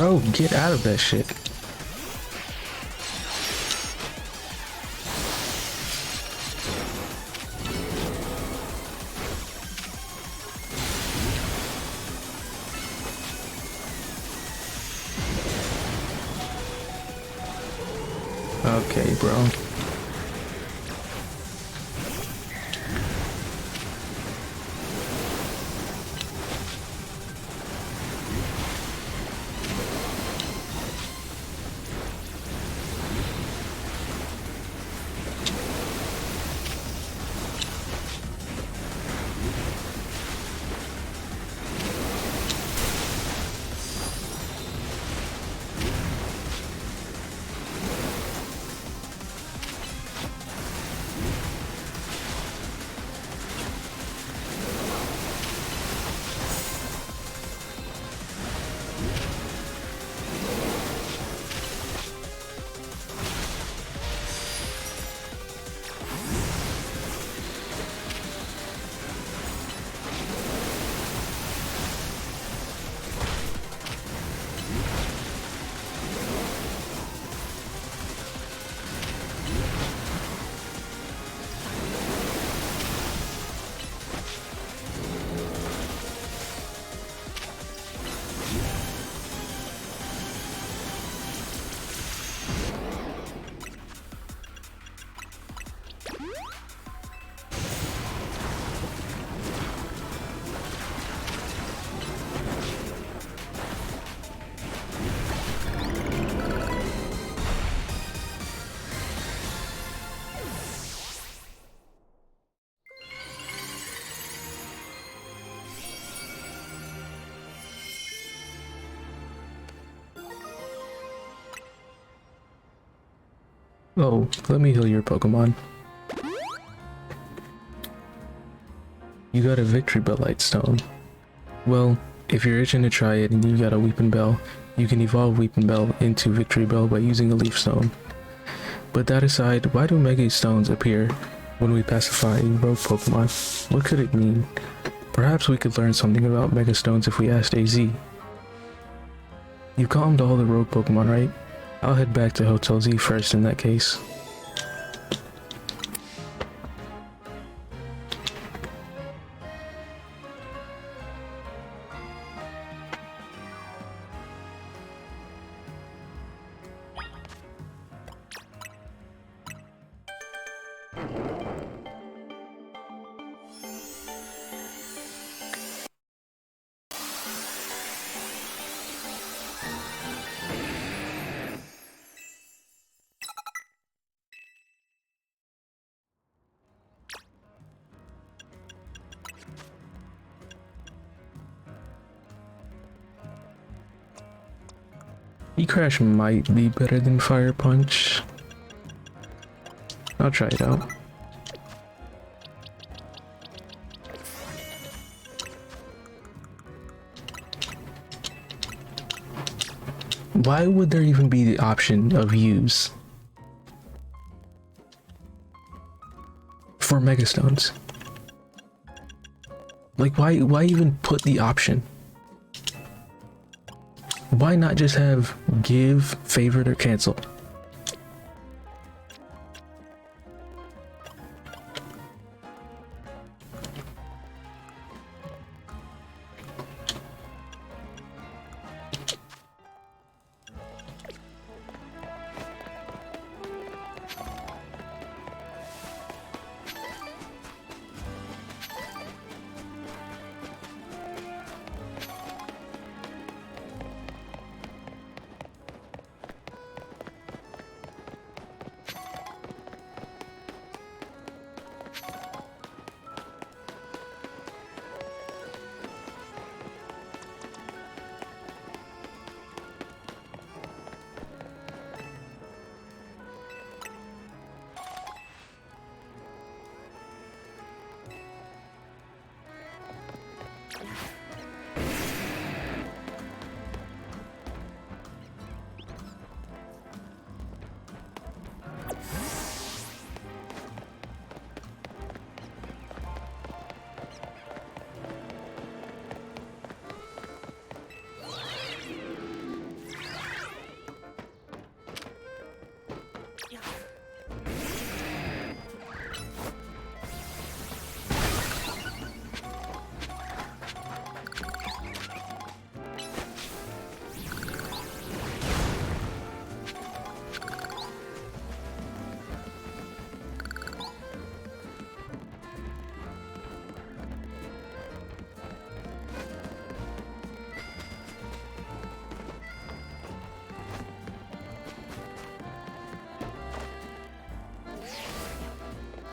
Bro, get out of that shit. Okay, bro. Oh, let me heal your Pokemon. You got a Victory Bell Light Stone. Well, if you're itching to try it and you got a Weeping Bell, you can evolve Weeping Bell into Victory Bell by using a Leaf Stone. But that aside, why do Mega Stones appear when we pacify rogue Pokemon? What could it mean? Perhaps we could learn something about Mega Stones if we asked AZ. You calmed all the rogue Pokemon, right? I'll head back to Hotel Z first in that case. E-Crash might be better than Fire Punch. I'll try it out. Why would there even be the option of use for Mega Stones? Like, why even put the option? Why not just have give, favorite, or cancel?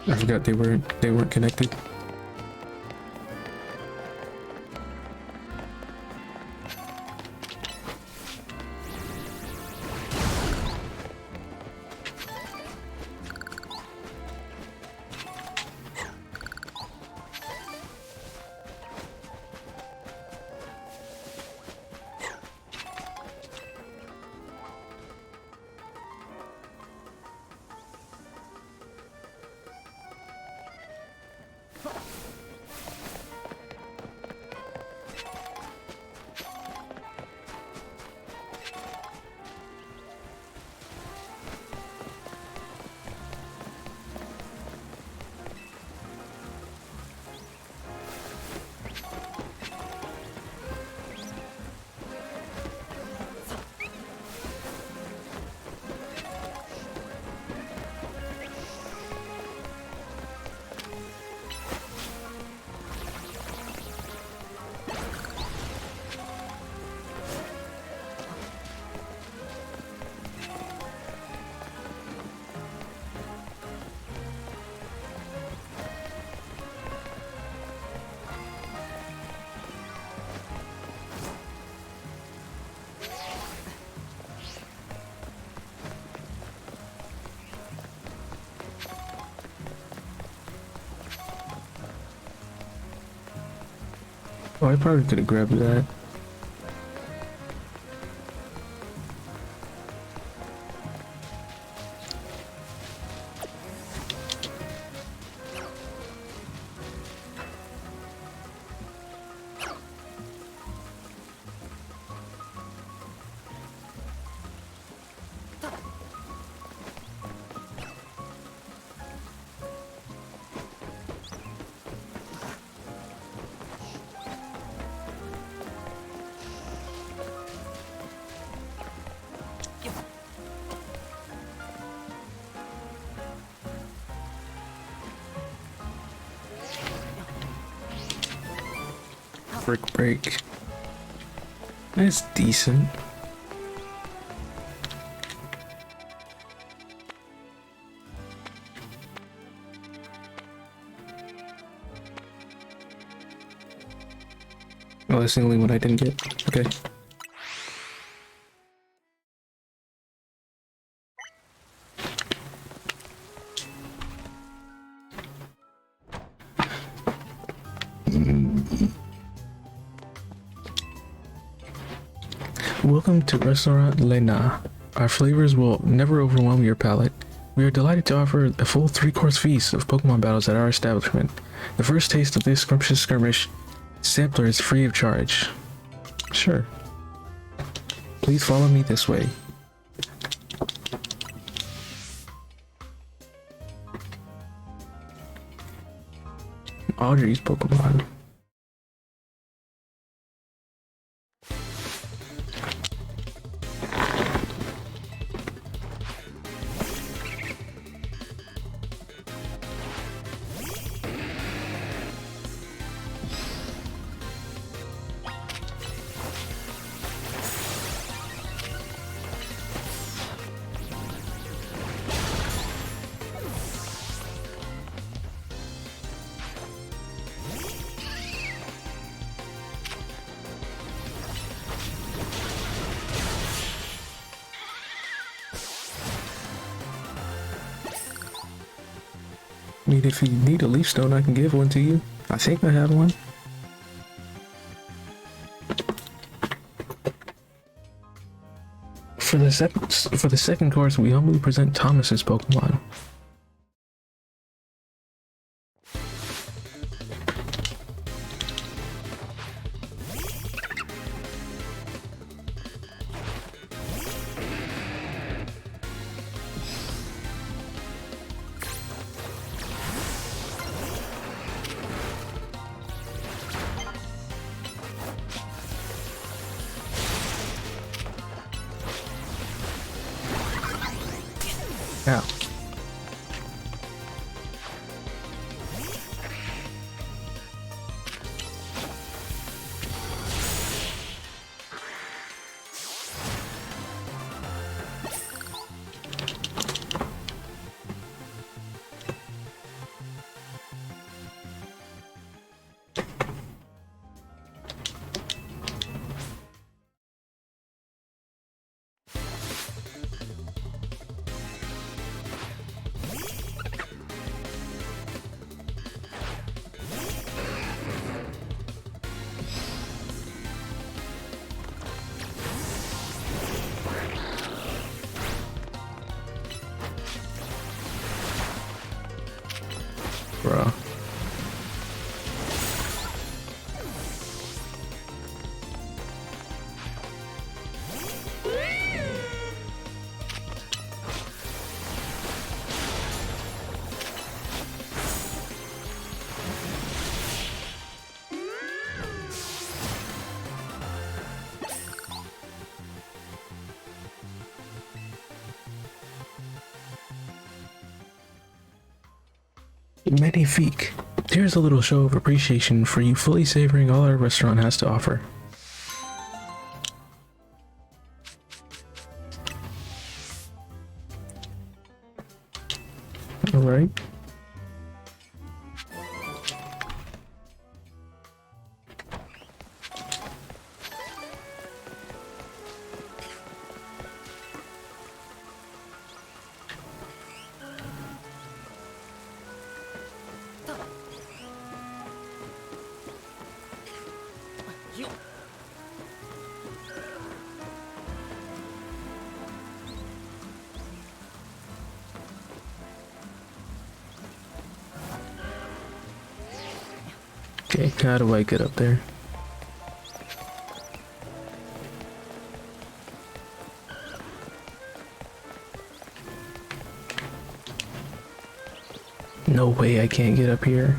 I forgot they weren't connected. Oh, I probably could have grabbed that. Brick break. That's decent. Oh, that's the only one I didn't get. Okay. Welcome to Restaurant Lena. Our flavors will never overwhelm your palate. We are delighted to offer a full 3-course feast of Pokemon battles at our establishment. The first taste of this scrumptious skirmish sampler is free of charge. Sure. Please follow me this way. Audrey's Pokemon. I mean, if you need a leaf stone, I can give one to you. I think I have one. For the second course, we humbly present Thomas's Pokemon. Now, bruh. Magnifique. Here's a little show of appreciation for you fully savoring all our restaurant has to offer. All right. Okay, how do I get up there? No way I can't get up here.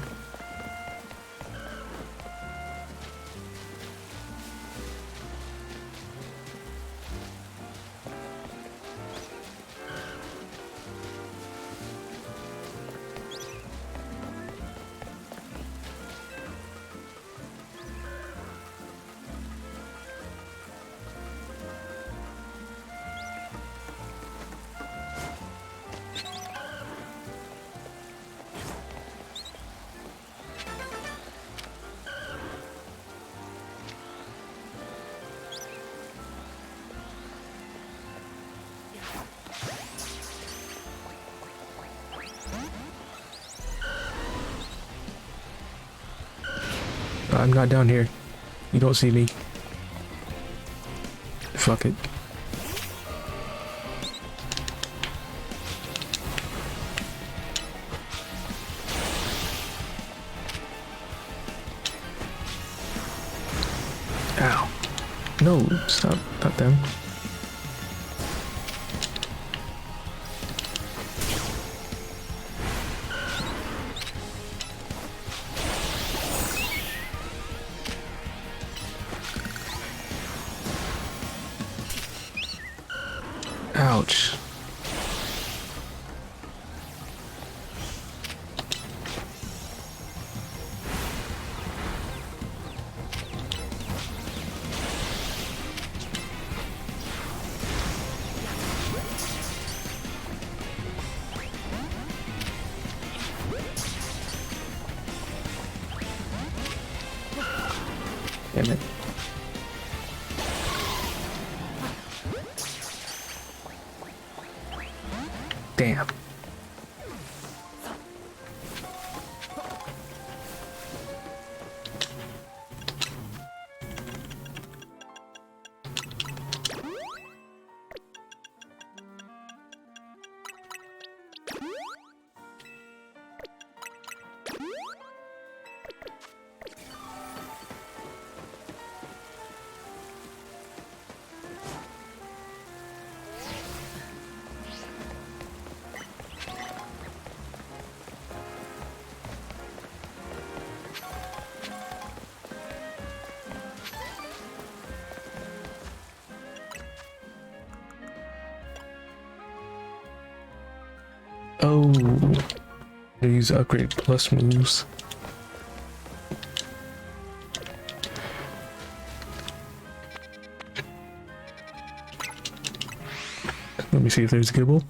I'm not down here. You don't see me. Fuck it. Ow. No, stop. Not them. Ouch. Damn it. Damn. Oh, these upgrade plus moves. Let me see if there's Gibble.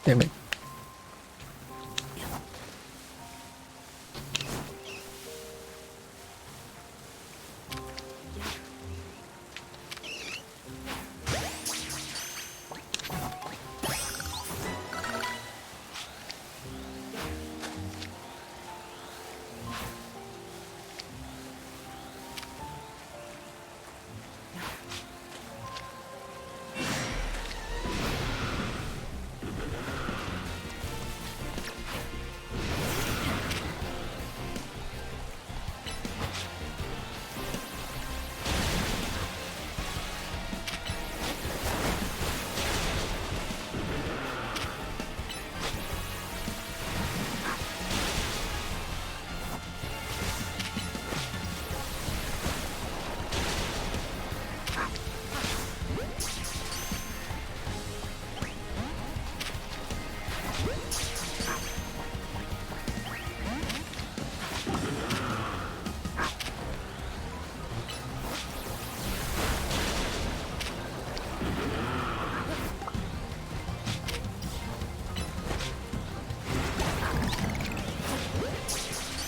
Damn it.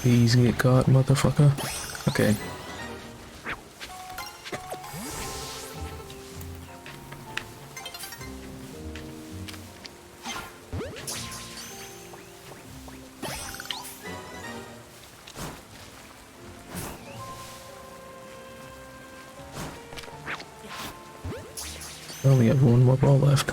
Please get caught, motherfucker. Okay. I only have one more ball left.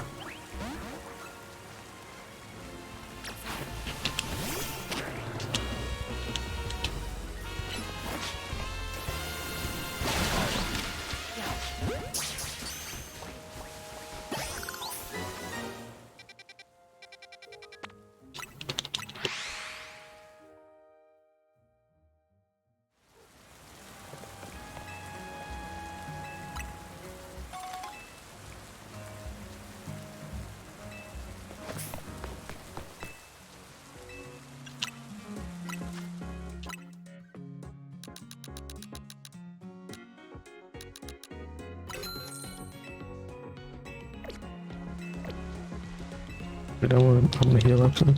But I'm gonna heal up some.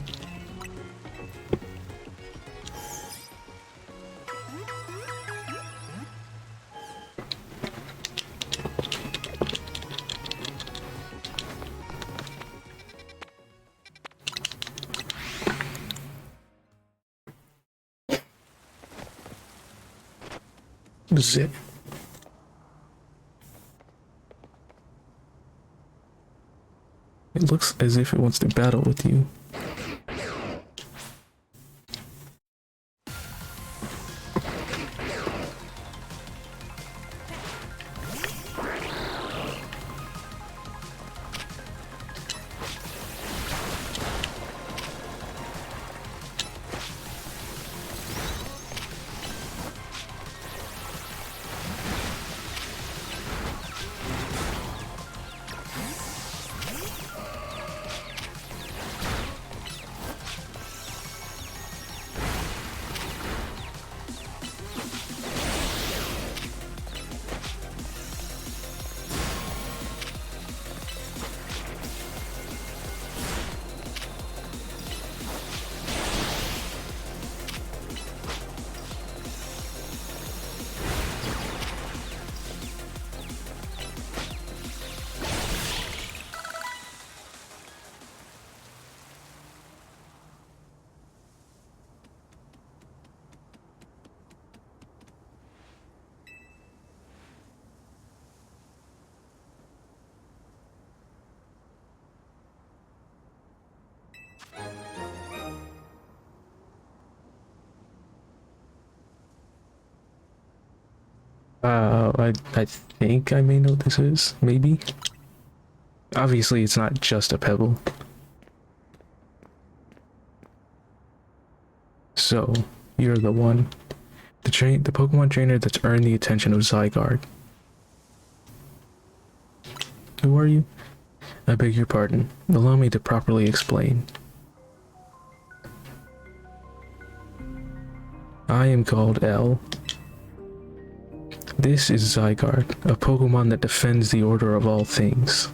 Zip. It looks as if it wants to battle with you. I think I may know what this is, maybe. Obviously, it's not just a pebble. So, you're the one. The Pokemon trainer that's earned the attention of Zygarde. Who are you? I beg your pardon. Allow me to properly explain. I am called L. This is Zygarde, a Pokemon that defends the order of all things.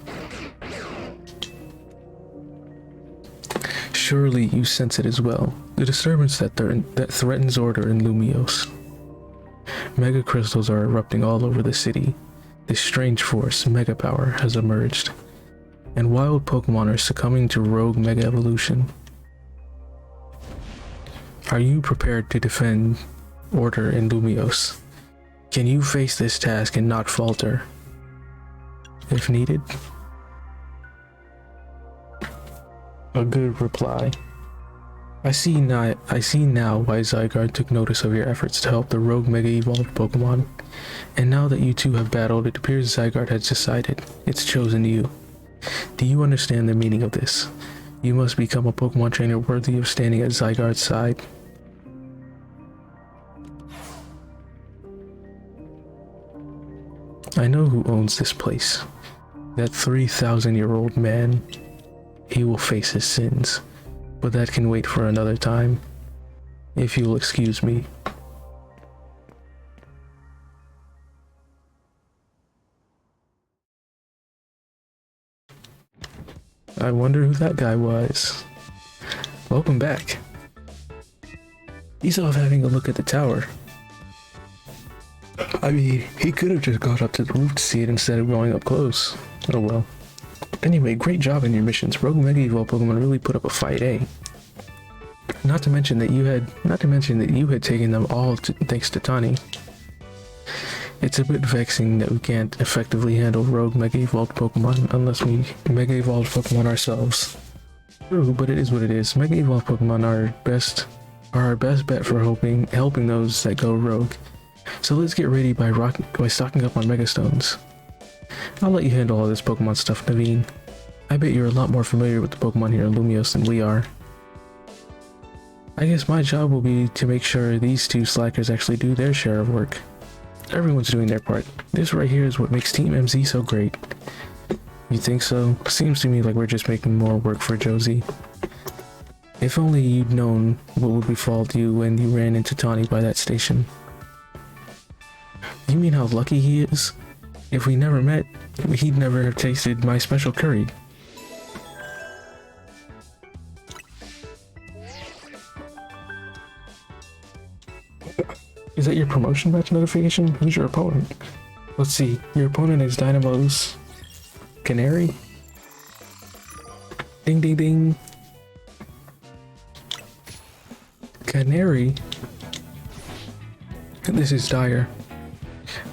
Surely you sense it as well. The disturbance that threatens order in Lumios. Mega crystals are erupting all over the city. This strange force, Mega Power, has emerged. And wild Pokemon are succumbing to rogue Mega Evolution. Are you prepared to defend order in Lumios? Can you face this task and not falter? If needed? A good reply. I see now why Zygarde took notice of your efforts to help the rogue Mega Evolved Pokemon. And now that you two have battled, it appears Zygarde has decided. It's chosen you. Do you understand the meaning of this? You must become a Pokemon trainer worthy of standing at Zygarde's side. I know who owns this place. That 3,000-year-old man. He will face his sins, but that can wait for another time. If you'll excuse me. I wonder who that guy was. Welcome back. He's off having a look at the tower. I mean, he could have just got up to the roof to see it instead of going up close. Oh well. Anyway, great job in your missions. Rogue Mega Evolved Pokemon really put up a fight, eh? Not to mention that you had taken them all thanks to Tani. It's a bit vexing that we can't effectively handle rogue Mega Evolved Pokemon unless we Mega Evolved Pokemon ourselves. True, but it is what it is. Mega Evolved Pokemon are our best bet for helping those that go rogue. So let's get ready by stocking up on Mega Stones. I'll let you handle all this Pokemon stuff, Naveen. I bet you're a lot more familiar with the Pokemon here in Lumios than we are. I guess my job will be to make sure these two slackers actually do their share of work. Everyone's doing their part. This right here is what makes Team MZ so great. You think so? Seems to me like we're just making more work for Josie. If only you'd known what would befall you when you ran into Tawny by that station. You mean how lucky he is? If we never met, he'd never have tasted my special curry. Is that your promotion batch notification? Who's your opponent? Let's see. Your opponent is Dynamo's Canary? Ding ding ding. Canary? This is Dyer.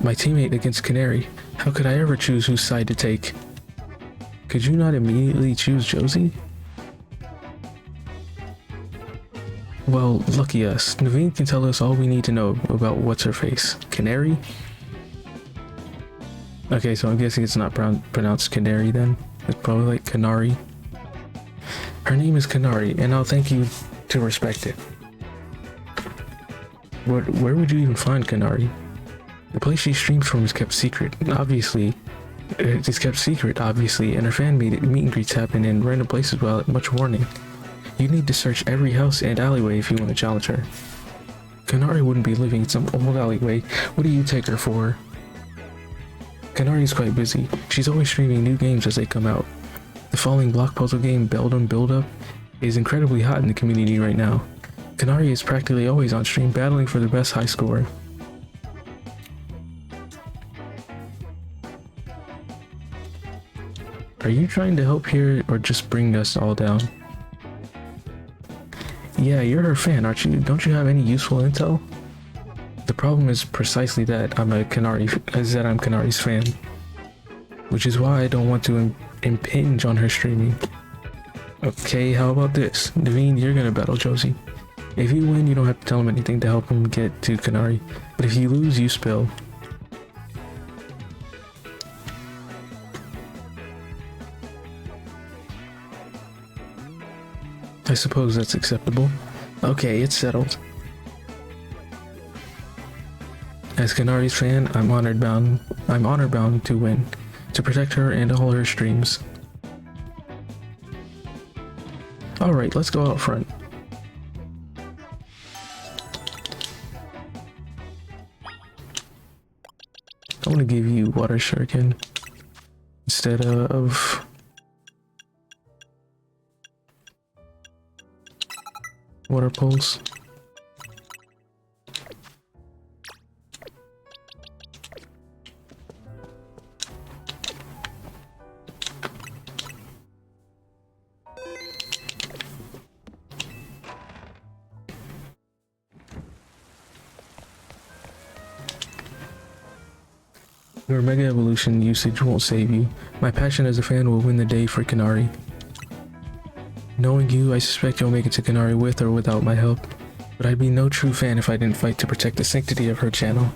My teammate against Canary. How could I ever choose whose side to take? Could you not immediately choose Josie? Well, lucky us. Naveen can tell us all we need to know about what's-her-face. Canary? Okay, so I'm guessing it's not pronounced Canary then. It's probably like Canary. Her name is Canary, and I'll thank you to respect it. Where would you even find Canary? The place she streams from is kept secret, obviously. It's kept secret, obviously, and her fan meet and greets happen in random places without much warning. You need to search every house and alleyway if you want to challenge her. Canary wouldn't be living in some old alleyway. What do you take her for? Canary is quite busy. She's always streaming new games as they come out. The falling block puzzle game Beldum Build-Up is incredibly hot in the community right now. Canary is practically always on stream battling for the best high score. Are you trying to help here or just bring us all down? Yeah, you're her fan, aren't you? Don't you have any useful intel? The problem is precisely that I'm Canary's fan. Which is why I don't want to impinge on her streaming. Okay, how about this? Naveen, you're gonna battle Josie. If you win, you don't have to tell him anything to help him get to Canary. But if you lose, you spill. I suppose that's acceptable. Okay, it's settled. As Canary's fan, I'm honor bound to win, to protect her and all her streams. Alright, let's go out front. I want to give you Water Shuriken instead of... water pulse. Your Mega Evolution usage won't save you. My passion as a fan will win the day for Kanari. Knowing you, I suspect you'll make it to Kanari with or without my help. But I'd be no true fan if I didn't fight to protect the sanctity of her channel.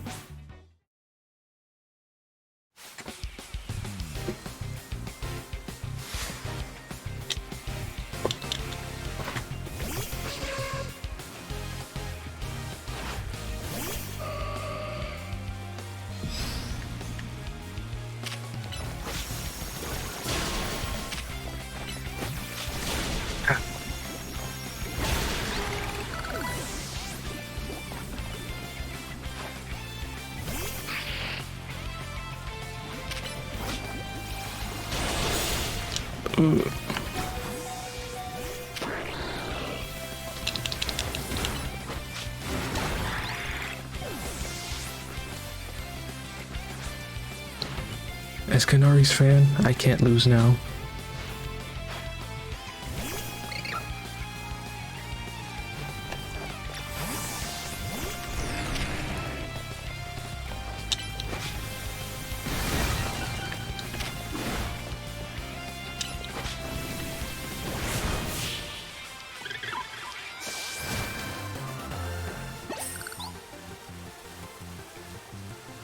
As Kanari's fan, I can't lose now.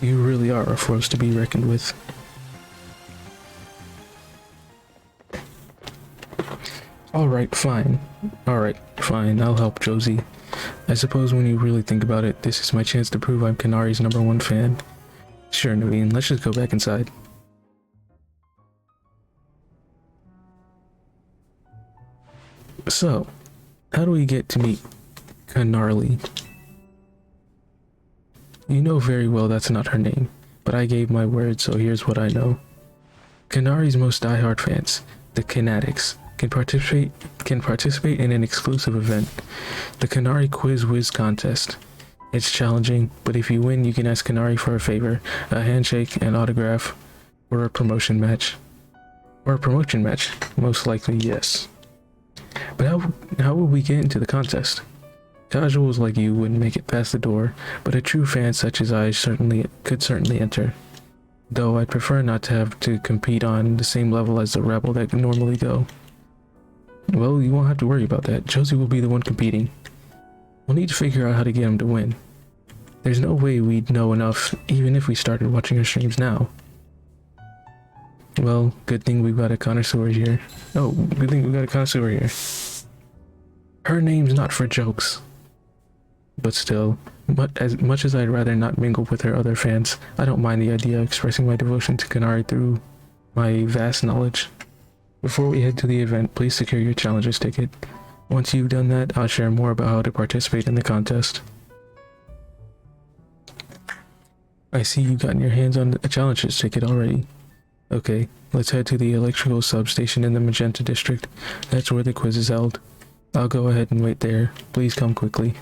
You really are a force to be reckoned with. Alright, fine. Alright, fine, I'll help Josie. I suppose when you really think about it, this is my chance to prove I'm Kanari's #1 fan. Sure, Naveen, let's just go back inside. So, how do we get to meet Kanarli? You know very well that's not her name, but I gave my word, so here's what I know. Kanari's most diehard fans, the Kanatics, can participate in an exclusive event, the Kanari Quiz Wiz contest. It's challenging, but if you win, you can ask Kanari for a favor, a handshake, an autograph, or a promotion match. Or a promotion match, most likely yes. But how would we get into the contest? Casuals like you wouldn't make it past the door, but a true fan such as I could certainly enter. Though I'd prefer not to have to compete on the same level as the rebel that normally go. Well, you won't have to worry about that. Josie will be the one competing. We'll need to figure out how to get him to win. There's no way we'd know enough, even if we started watching her streams now. Well, good thing we've got a connoisseur here. Oh, good thing we've got a connoisseur here. Her name's not for jokes. But still, as much as I'd rather not mingle with her other fans, I don't mind the idea of expressing my devotion to Kanari through my vast knowledge. Before we head to the event, please secure your challenger's ticket. Once you've done that, I'll share more about how to participate in the contest. I see you've gotten your hands on a challenger's ticket already. Okay, let's head to the electrical substation in the Magenta District. That's where the quiz is held. I'll go ahead and wait there. Please come quickly.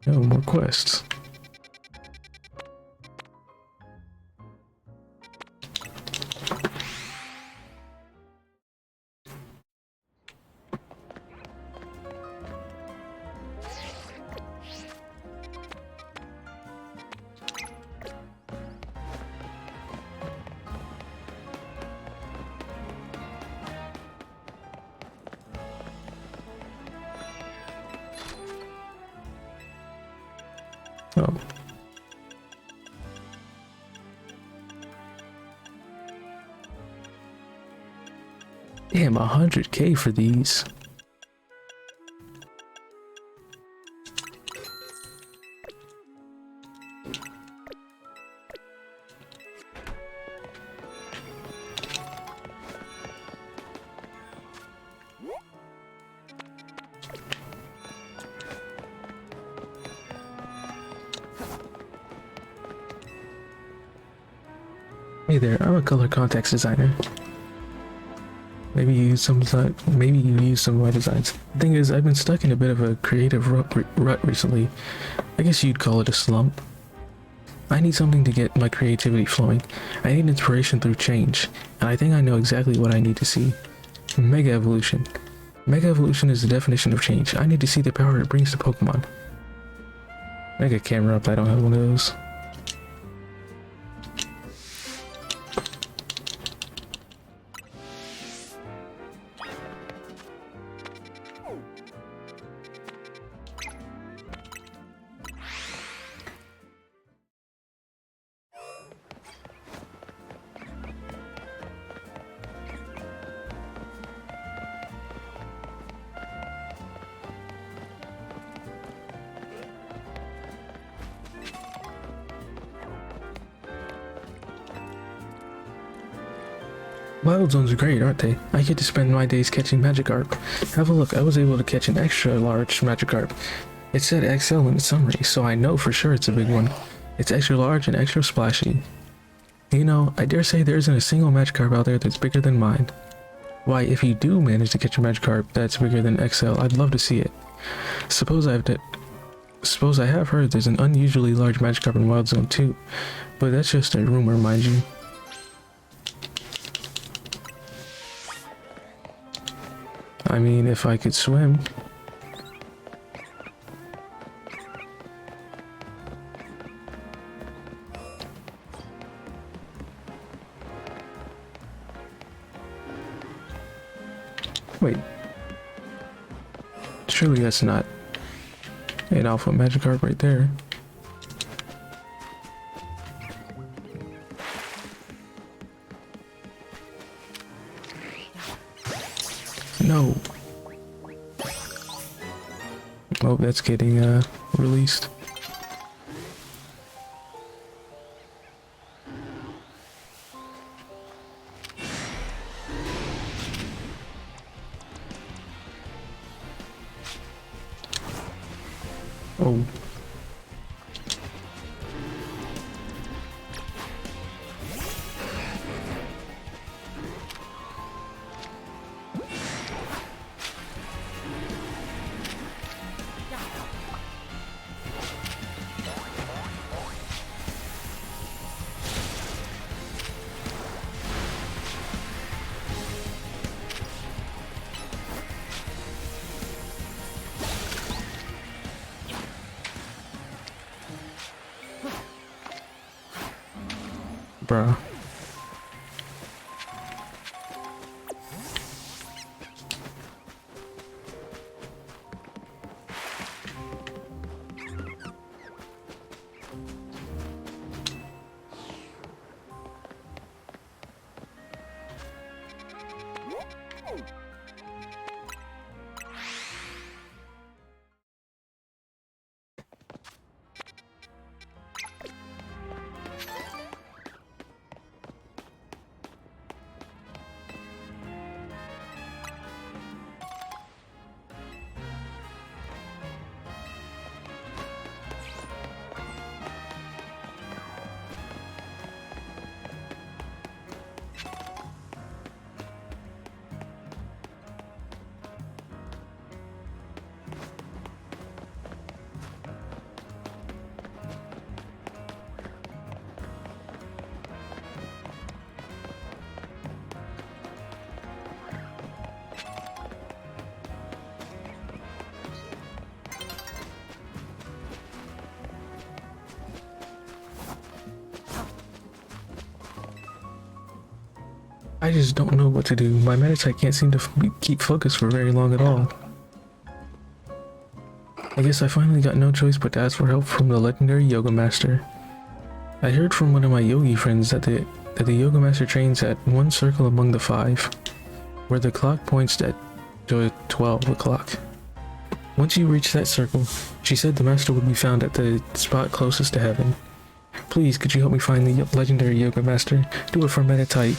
No more quests. Oh. Damn, 100K for these. Hey there, I'm a color contacts designer. Maybe you use some maybe you use some of my designs. The thing is, I've been stuck in a bit of a creative rut recently. I guess you'd call it a slump. I need something to get my creativity flowing. I need inspiration through change, and I think I know exactly what I need to see. Mega Evolution. Mega Evolution is the definition of change. I need to see the power it brings to Pokemon. Mega camera up, I don't have one of those. Wild Zones are great, aren't they? I get to spend my days catching Magikarp. Have a look, I was able to catch an extra large Magikarp. It said XL in the summary, so I know for sure it's a big one. It's extra large and extra splashy. You know, I dare say there isn't a single Magikarp out there that's bigger than mine. Why, if you do manage to catch a Magikarp that's bigger than XL, I'd love to see it. Suppose I have heard there's an unusually large Magikarp in Wild Zone 2, but that's just a rumor, mind you. I mean, if I could swim. Wait. Surely that's not an alpha Magikarp right there. No. Oh, that's getting released. Oh. Bruh. I just don't know what to do. My Meditite can't seem to keep focused for very long at all. I guess I finally got no choice but to ask for help from the legendary Yoga Master. I heard from one of my yogi friends that the Yoga Master trains at one circle among the 5, where the clock points at 12 o'clock. Once you reach that circle, she said the Master would be found at the spot closest to heaven. Please, could you help me find the legendary Yoga Master? Do it for Meditite.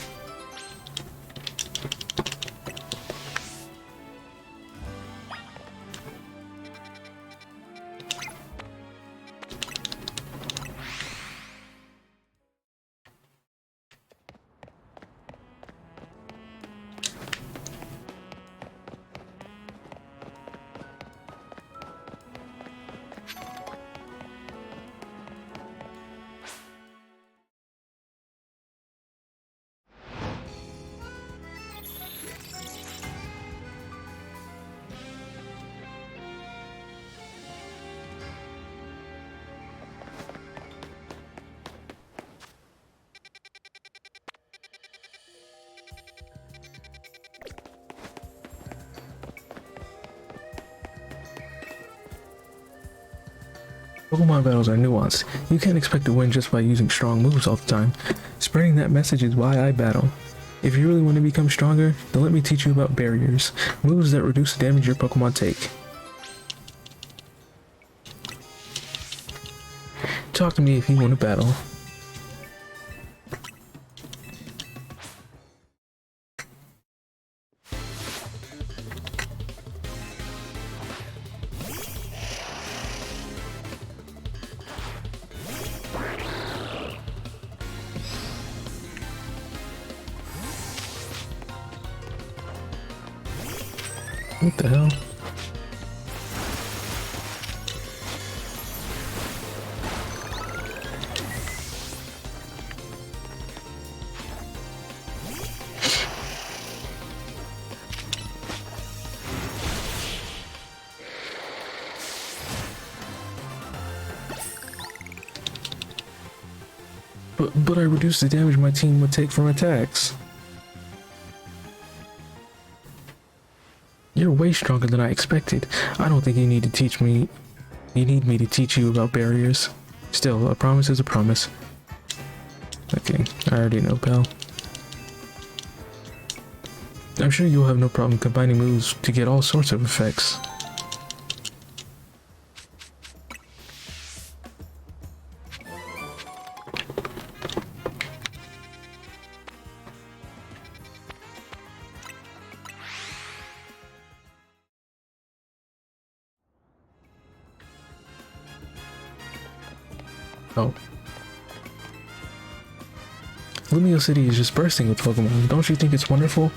Pokemon battles are nuanced. You can't expect to win just by using strong moves all the time. Spreading that message is why I battle. If you really want to become stronger, then let me teach you about barriers, moves that reduce the damage your Pokemon take. Talk to me if you want to battle. What the hell? But I reduced the damage my team would take from attacks. You're way stronger than I expected. I don't think you need to teach me. You need me to teach you about barriers. Still, a promise is a promise. Okay, I already know, pal. I'm sure you'll have no problem combining moves to get all sorts of effects. Oh. Lumio City is just bursting with Pokemon. Don't you think it's wonderful?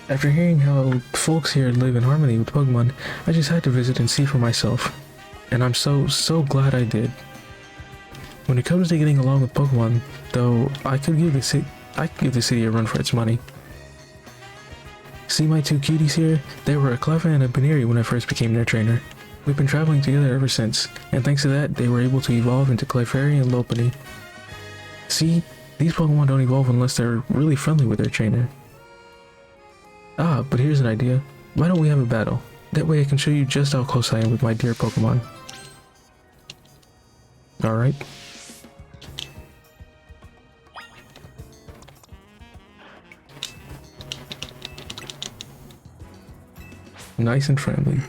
After hearing how folks here live in harmony with Pokemon, I just had to visit and see for myself. And I'm so glad I did. When it comes to getting along with Pokemon, though, I could give the city a run for its money. See my two cuties here? They were a Cleffa and a Baneri when I first became their trainer. We've been traveling together ever since, and thanks to that, they were able to evolve into Clefairy and Lopunny. See? These Pokemon don't evolve unless they're really friendly with their trainer. Ah, but here's an idea. Why don't we have a battle? That way I can show you just how close I am with my dear Pokemon. Alright. Nice and friendly.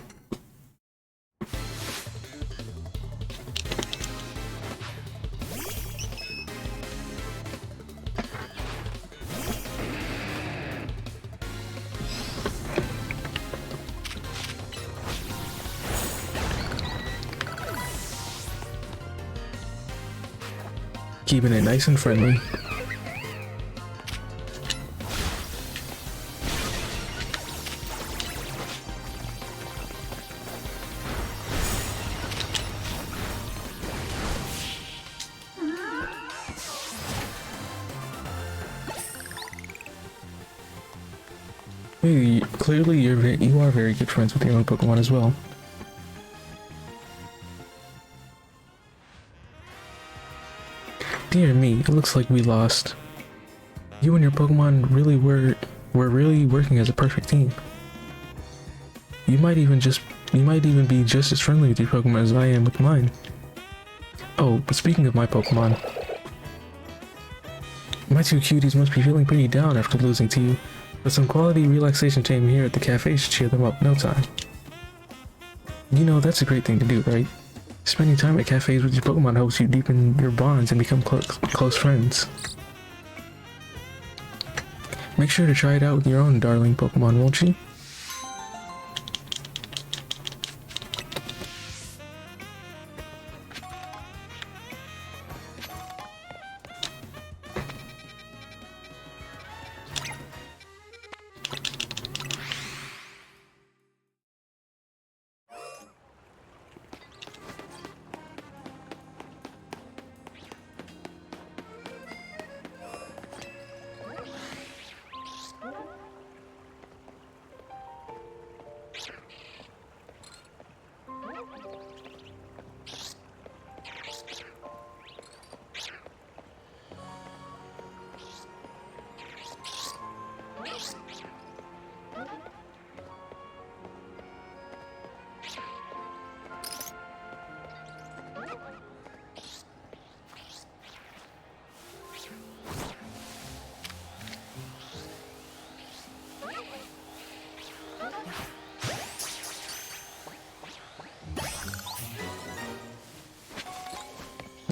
Keeping it nice and friendly. Hey, clearly you are very good friends with your own Pokemon as well. Dear me, it looks like we lost. You and your Pokemon really were really working as a perfect team. You might even be just as friendly with your Pokemon as I am with mine. Oh, but speaking of my Pokemon, my two cuties must be feeling pretty down after losing to you, but some quality relaxation time here at the cafe should cheer them up no time. You know, that's a great thing to do, right? Spending time at cafes with your Pokemon helps you deepen your bonds and become close friends. Make sure to try it out with your own darling Pokemon, won't you?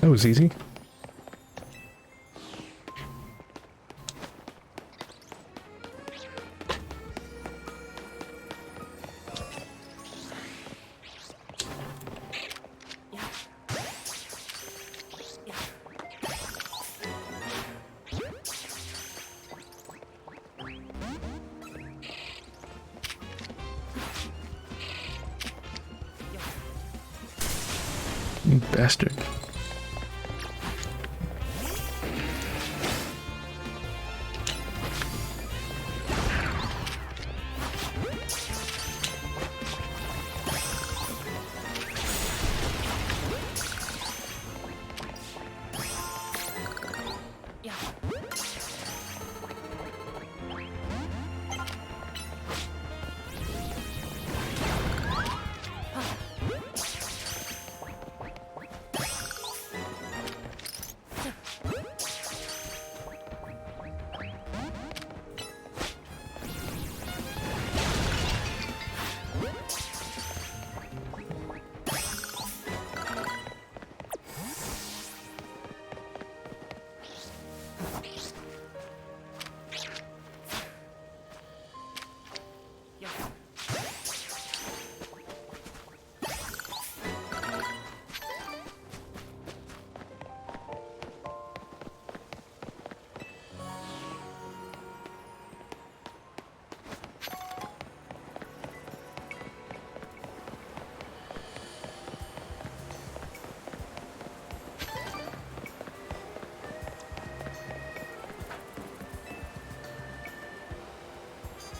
That was easy. You bastard.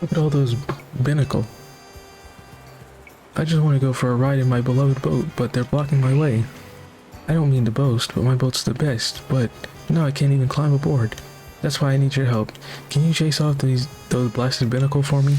Look at all those binnacle. I just want to go for a ride in my beloved boat, but they're blocking my way. I don't mean to boast, but my boat's the best, but now I can't even climb aboard. That's why I need your help. Can you chase off those blasted binnacle for me?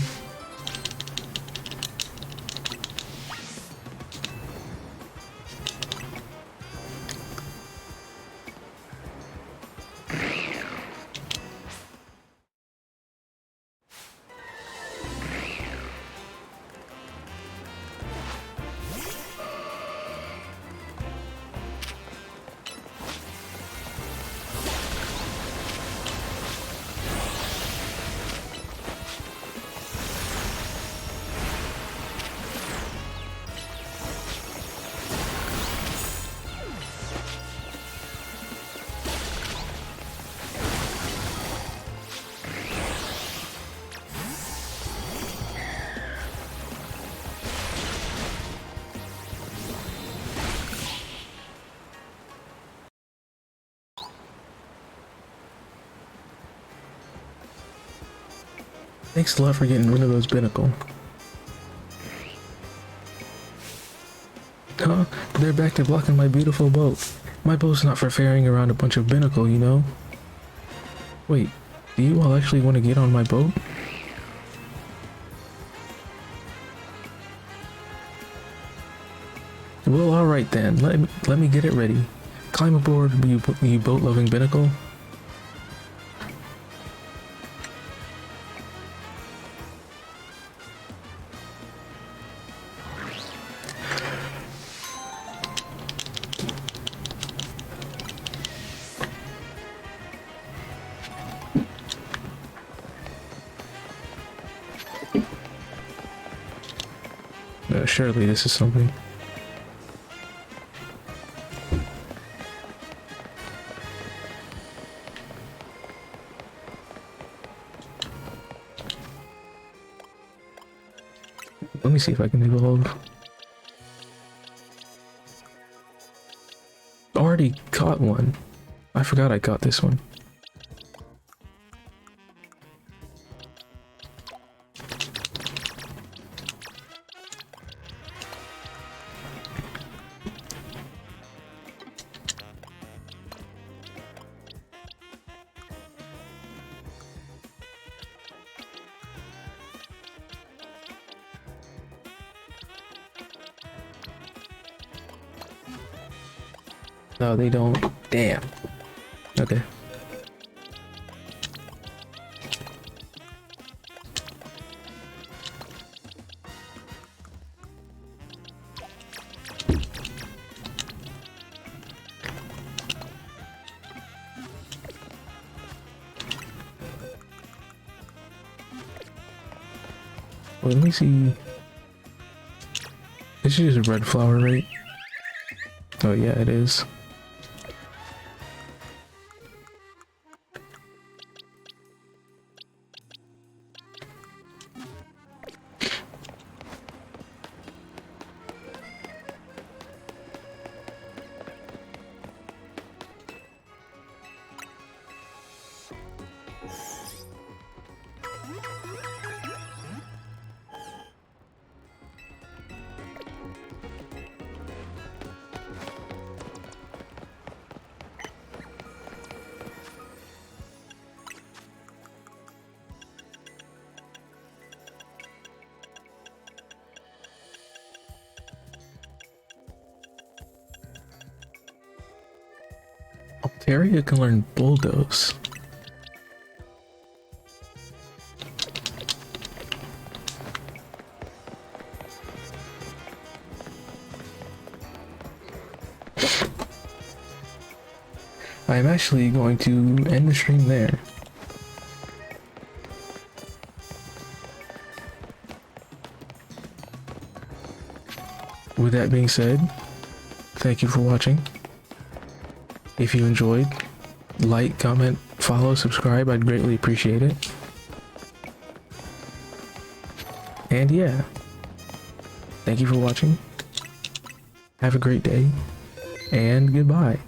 Thanks a lot for getting rid of those binnacle. Huh? They're back to blocking my beautiful boat. My boat's not for ferrying around a bunch of binnacle, you know? Wait, do you all actually want to get on my boat? Well, alright then. Let me get it ready. Climb aboard, you boat-loving binnacle. Surely this is something. Let me see if I can evolve. Already caught one. I forgot I caught this one. No, they don't. Damn. Okay. Wait, let me see. This is just a red flower, right? Oh yeah, it is. Altaria can learn Bulldoze. I'm actually going to end the stream there. With that being said, thank you for watching. If you enjoyed, like, comment, follow, subscribe, I'd greatly appreciate it. And yeah, thank you for watching. Have a great day, and goodbye.